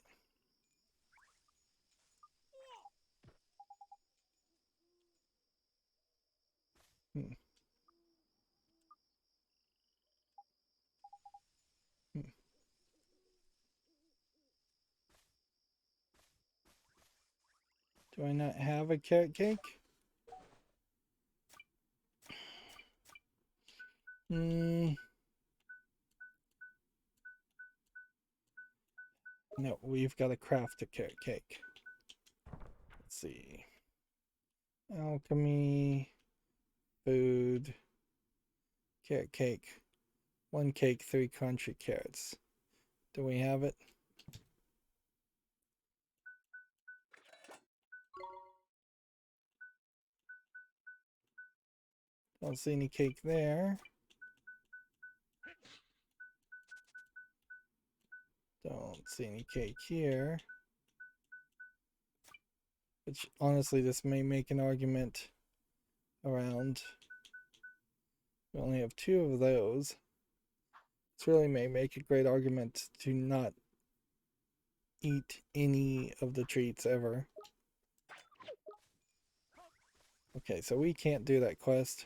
Hmm. Hmm. Do I not have a carrot cake? No, we've got to craft a carrot cake. Let's see. Alchemy, food, carrot cake. 1 cake, 3 crunchy carrots. Do we have it? Don't see any cake there. Don't see any cake here. Which, honestly, this may make an argument around. We only have 2 of those. This really may make a great argument to not eat any of the treats ever. Okay, so we can't do that quest.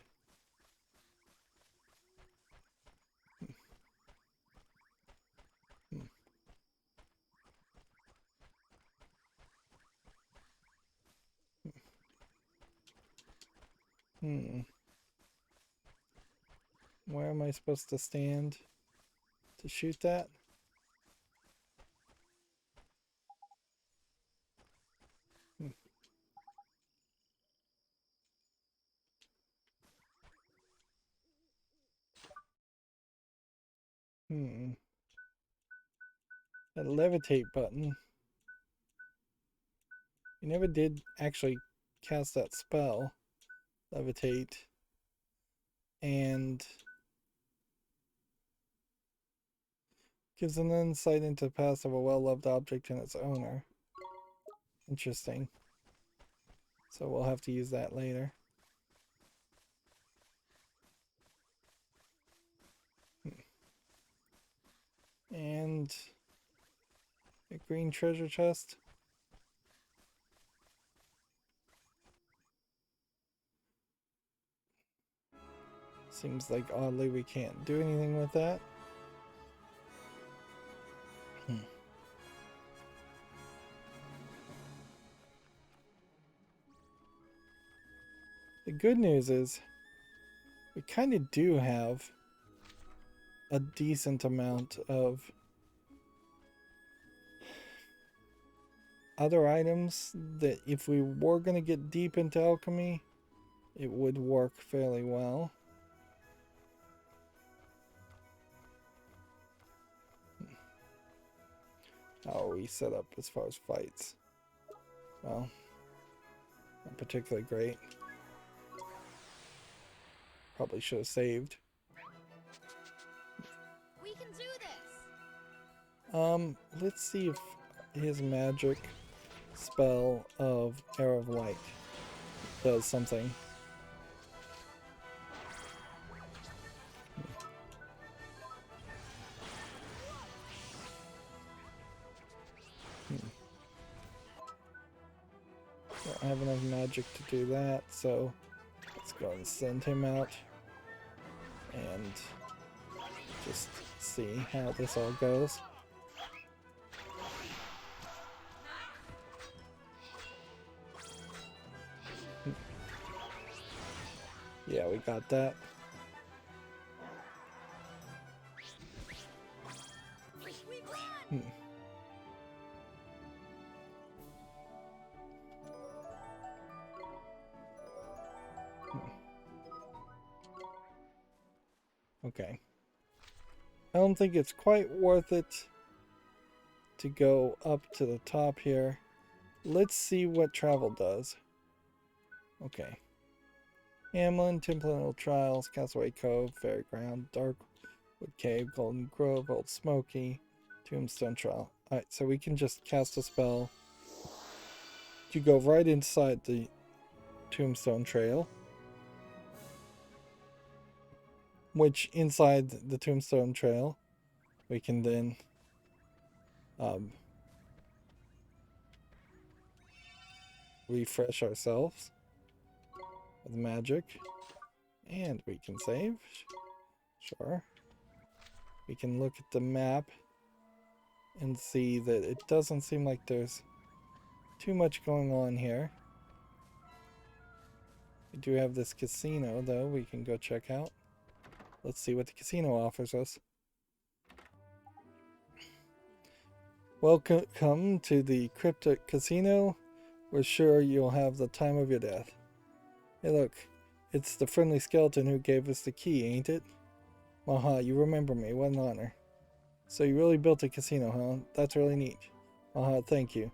Where am I supposed to stand to shoot that? That levitate button. We never did actually cast that spell. Levitate. And gives an insight into the past of a well-loved object and its owner. Interesting. So we'll have to use that later. And a green treasure chest. Seems like oddly we can't do anything with that. The good news is we kind of do have a decent amount of other items that if we were going to get deep into alchemy, it would work fairly well. How are we set up as far as fights? Well, not particularly great. Probably should have saved. We can do this. Let's see if his magic spell of Arrow of Light does something. Don't have enough magic to do that, so let's go and send him out and just see how this all goes. Yeah, we got that. Okay. I don't think it's quite worth it to go up to the top here. Let's see what travel does. Okay. Hamlin, Templeton Trials, Castaway Cove, Fairground, Darkwood Cave, Golden Grove, Old Smoky, Tombstone Trial. Alright, so we can just cast a spell you go right inside the Tombstone Trail. Which inside the Tombstone Trail, we can then refresh ourselves with magic. And we can save. Sure. We can look at the map and see that it doesn't seem like there's too much going on here. We do have this casino, though, we can go check out. Let's see what the casino offers us. Welcome to the Cryptic Casino. We're sure you'll have the time of your death. Hey look, it's the friendly skeleton who gave us the key, ain't it? Maha, you remember me, what an honor. So you really built a casino, huh? That's really neat. Maha, thank you.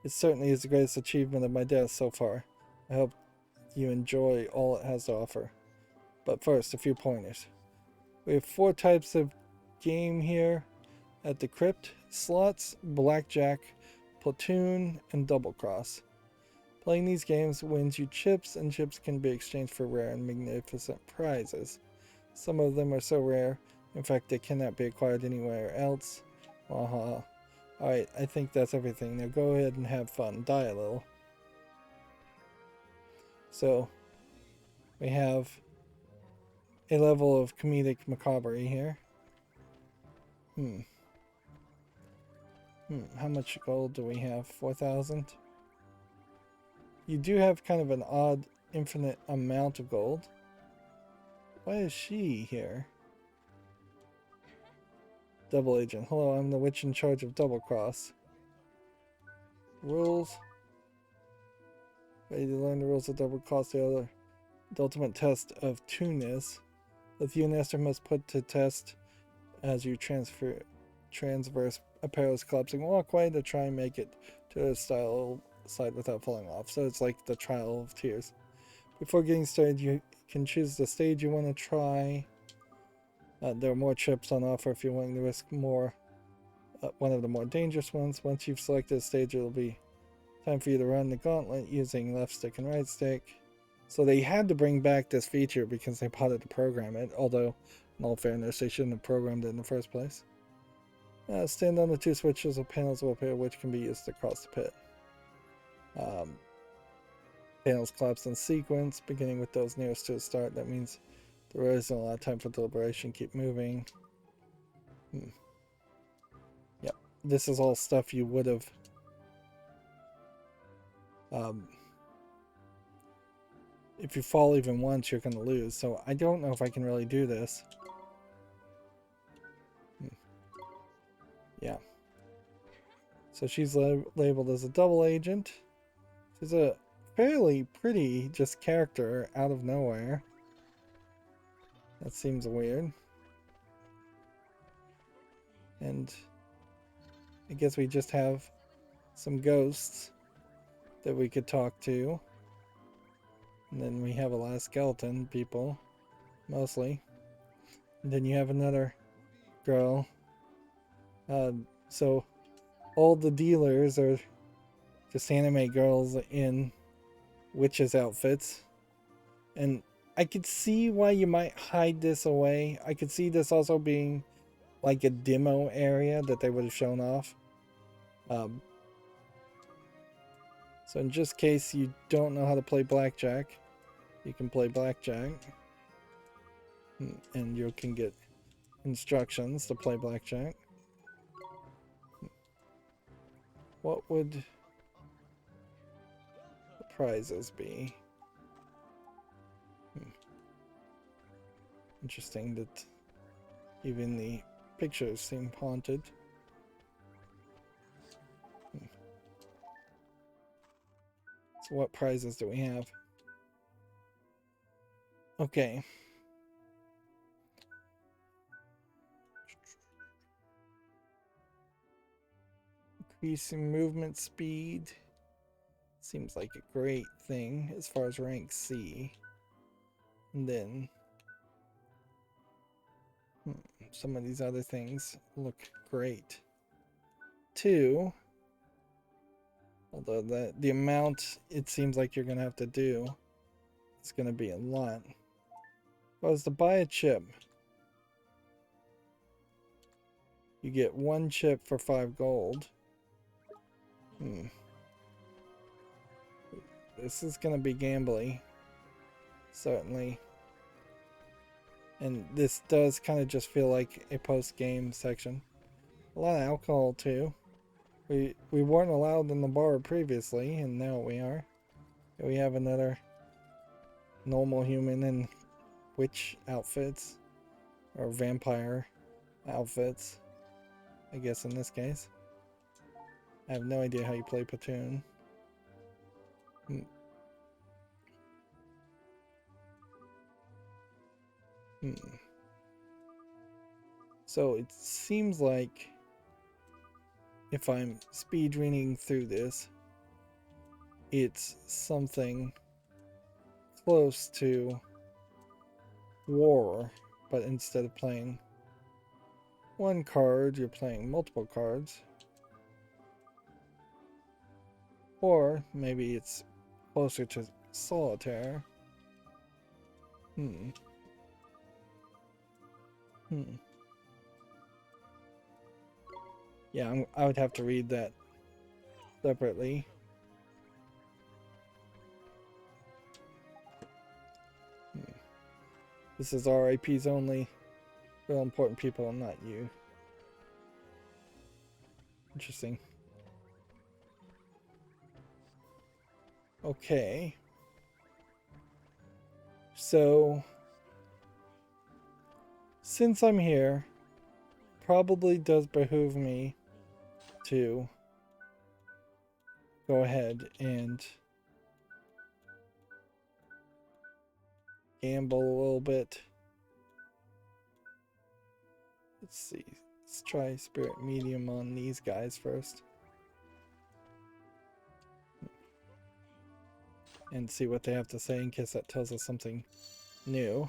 It certainly is the greatest achievement of my death so far. I hope you enjoy all it has to offer. But first, a few pointers. We have 4 types of game here at the crypt: slots, blackjack, platoon, and double cross. Playing these games wins you chips, and chips can be exchanged for rare and magnificent prizes. Some of them are so rare, in fact they cannot be acquired anywhere else. Aha. Alright, I think that's everything. Now go ahead and have fun. Die a little. So, we have a level of comedic macabre here. How much gold do we have? 4,000? You do have kind of an odd, infinite amount of gold. Why is she here? Double agent. Hello, I'm the witch in charge of Double Cross. Rules. Ready to learn the rules of Double Cross, the ultimate test of two-ness. The Theonaster must put to test as you transverse a perilous collapsing walkway to try and make it to a style side without falling off. So it's like the Trial of Tears. Before getting started, you can choose the stage you want to try. There are more chips on offer if you're willing to risk more. One of the more dangerous ones. Once you've selected a stage, it'll be time for you to run the gauntlet using left stick and right stick. So they had to bring back this feature because they wanted to program it, although in all fairness they shouldn't have programmed it in the first place. Stand on the 2 switches of panels will appear which can be used across the pit. Panels collapse in sequence, beginning with those nearest to the start. That means there isn't a lot of time for deliberation. Keep moving. Yep, this is all stuff you would have if you fall even once, you're going to lose. So I don't know if I can really do this. Yeah. So she's labeled as a double agent. She's a fairly pretty just character out of nowhere. That seems weird. And I guess we just have some ghosts that we could talk to. And then we have a lot of skeleton people, mostly. And then you have another girl. So all the dealers are just anime girls in witches outfits. And I could see why you might hide this away. I could see this also being like a demo area that they would have shown off. So in just case you don't know how to play blackjack, you can play blackjack. And you can get instructions to play blackjack. What would the prizes be? Interesting that even the pictures seem haunted. So what prizes do we have? Okay. Increasing movement speed seems like a great thing as far as rank C. And then some of these other things look great too. Although the amount it seems like you're going to have to do is going to be a lot. If I was to buy a chip, you get 1 chip for 5 gold. This is going to be gambly. Certainly. And this does kind of just feel like a post-game section. A lot of alcohol too. We weren't allowed in the bar previously, and now we are. We have another normal human in witch outfits. Or vampire outfits, I guess in this case. I have no idea how you play Platoon. So it seems like if I'm speed reading through this, it's something close to War, but instead of playing 1 card, you're playing multiple cards. Or maybe it's closer to Solitaire. Yeah, I would have to read that separately. This is RIPs only. Real important people, not you. Interesting. Okay. So, since I'm here, probably does behoove me to go ahead and gamble a little bit. Let's see. Let's try Spirit Medium on these guys first. And see what they have to say in case that tells us something new.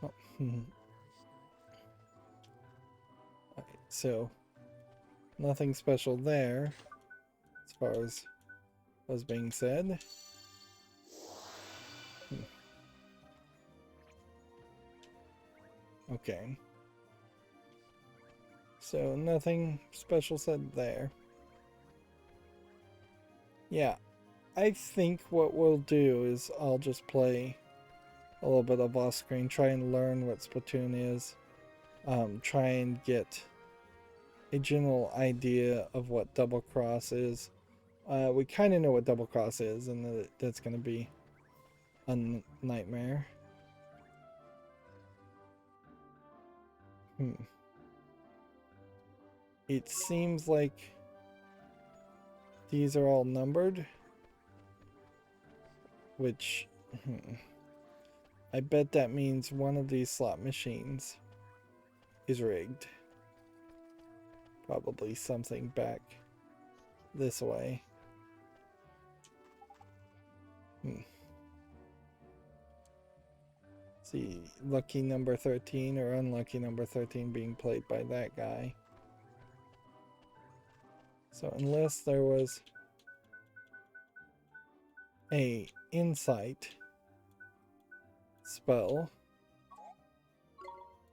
Oh, Alright, so nothing special there as far as was being said. Okay. So nothing special said there. Yeah, I think what we'll do is I'll just play a little bit of off screen, try and learn what Splatoon is, try and get a general idea of what double cross is. We kind of know what double cross is, and that's going to be a nightmare. It seems like these are all numbered, which I bet that means one of these slot machines is rigged. Probably something back this way. See, lucky number 13 or unlucky number 13 being played by that guy. So unless there was a insight spell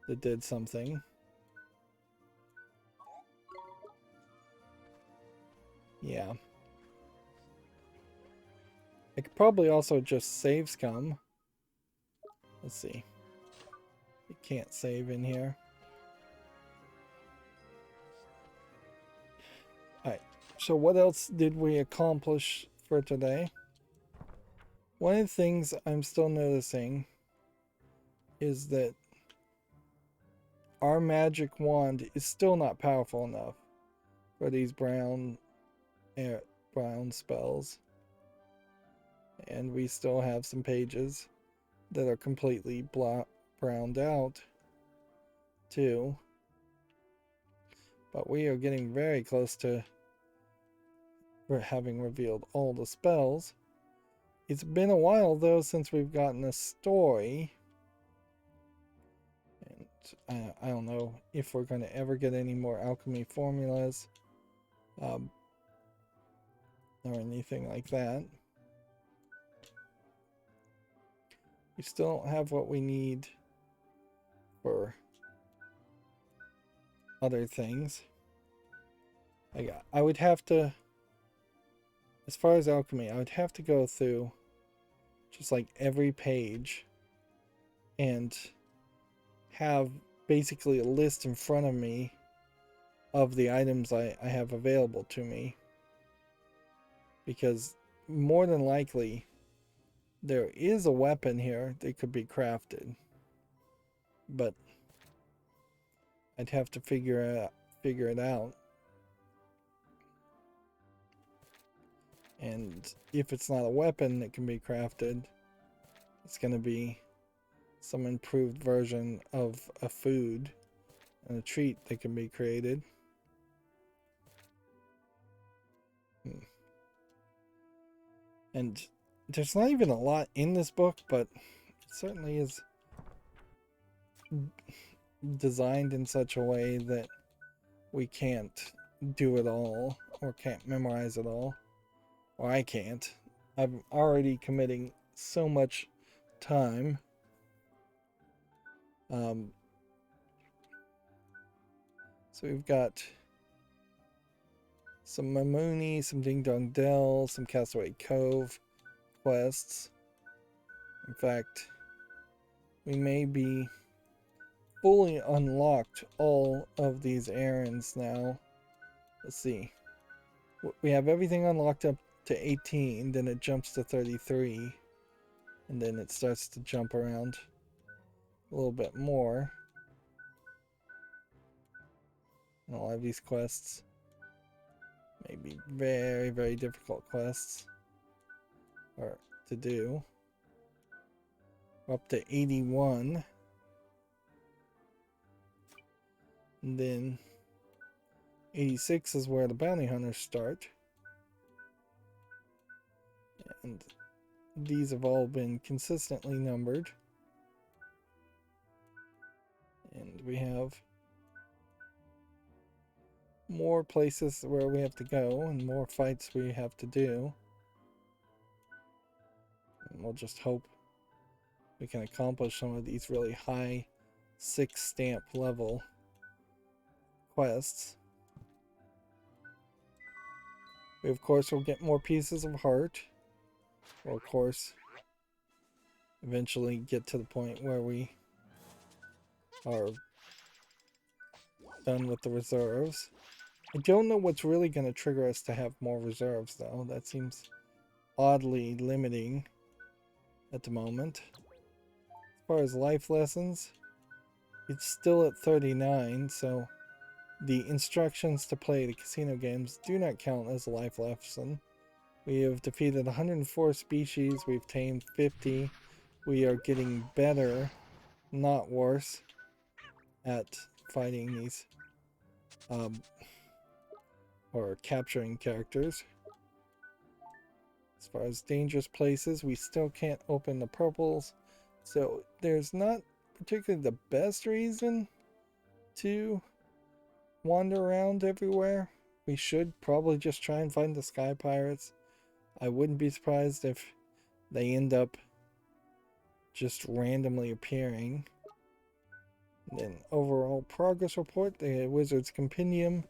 that did something. Yeah. I could probably also just save scum. Let's see. You can't save in here. Alright, so what else did we accomplish for today? One of the things I'm still noticing is that our magic wand is still not powerful enough for these brown spells. And we still have some pages that are completely browned out too. But we are getting very close to having revealed all the spells. It's been a while though since we've gotten a story. And I don't know if we're going to ever get any more alchemy formulas. or anything like that. We still don't have what we need for other things. I would have to, as far as alchemy, I would have to go through just like every page and have basically a list in front of me of the items I have available to me. Because more than likely, there is a weapon here that could be crafted. But I'd have to figure it out. And if it's not a weapon that can be crafted, it's going to be some improved version of a food and a treat that can be created. And there's not even a lot in this book, but it certainly is designed in such a way that we can't do it all or can't memorize it all. Or I can't. I'm already committing so much time. So we've got some Mamuni, some Ding Dong Dell, some Castaway Cove quests. In fact, we may be fully unlocked all of these errands now. Let's see. We have everything unlocked up to 18, then it jumps to 33, and then it starts to jump around a little bit more. And a lot of these quests may be very, very difficult quests to do. We're up to 81. And then 86 is where the bounty hunters start. And these have all been consistently numbered. And we have more places where we have to go and more fights we have to do. And we'll just hope we can accomplish some of these really high 6 stamp level quests. We of course will get more pieces of heart. We'll of course eventually get to the point where we are done with the reserves. I don't know what's really going to trigger us to have more reserves though. That seems oddly limiting at the moment. As far as life lessons, it's still at 39, so the instructions to play the casino games do not count as a life lesson. We have defeated 104 species, we've tamed 50. We are getting better, not worse, at fighting these, or capturing characters. As far as dangerous places, we still can't open the purples, so there's not particularly the best reason to wander around everywhere. We should probably just try and find the sky pirates. I wouldn't be surprised if they end up just randomly appearing. And then overall progress report, the Wizard's Compendium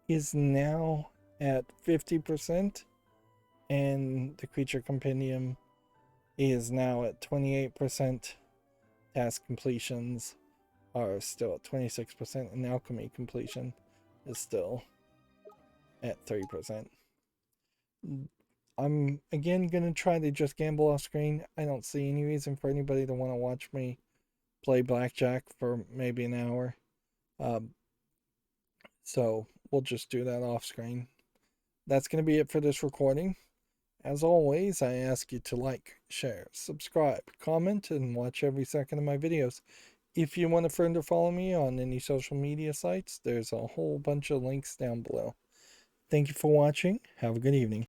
is now at 50%, and the Creature Compendium is now at 28%. Task completions are still at 26%, and alchemy completion is still at 30%. I'm again gonna try to just gamble off screen. I don't see any reason for anybody to want to watch me play blackjack for maybe an hour. So we'll just do that off screen. That's gonna be it for this recording. As always, I ask you to like, share, subscribe, comment, and watch every second of my videos. If you want a friend or follow me on any social media sites, there's a whole bunch of links down below. Thank you for watching. Have a good evening.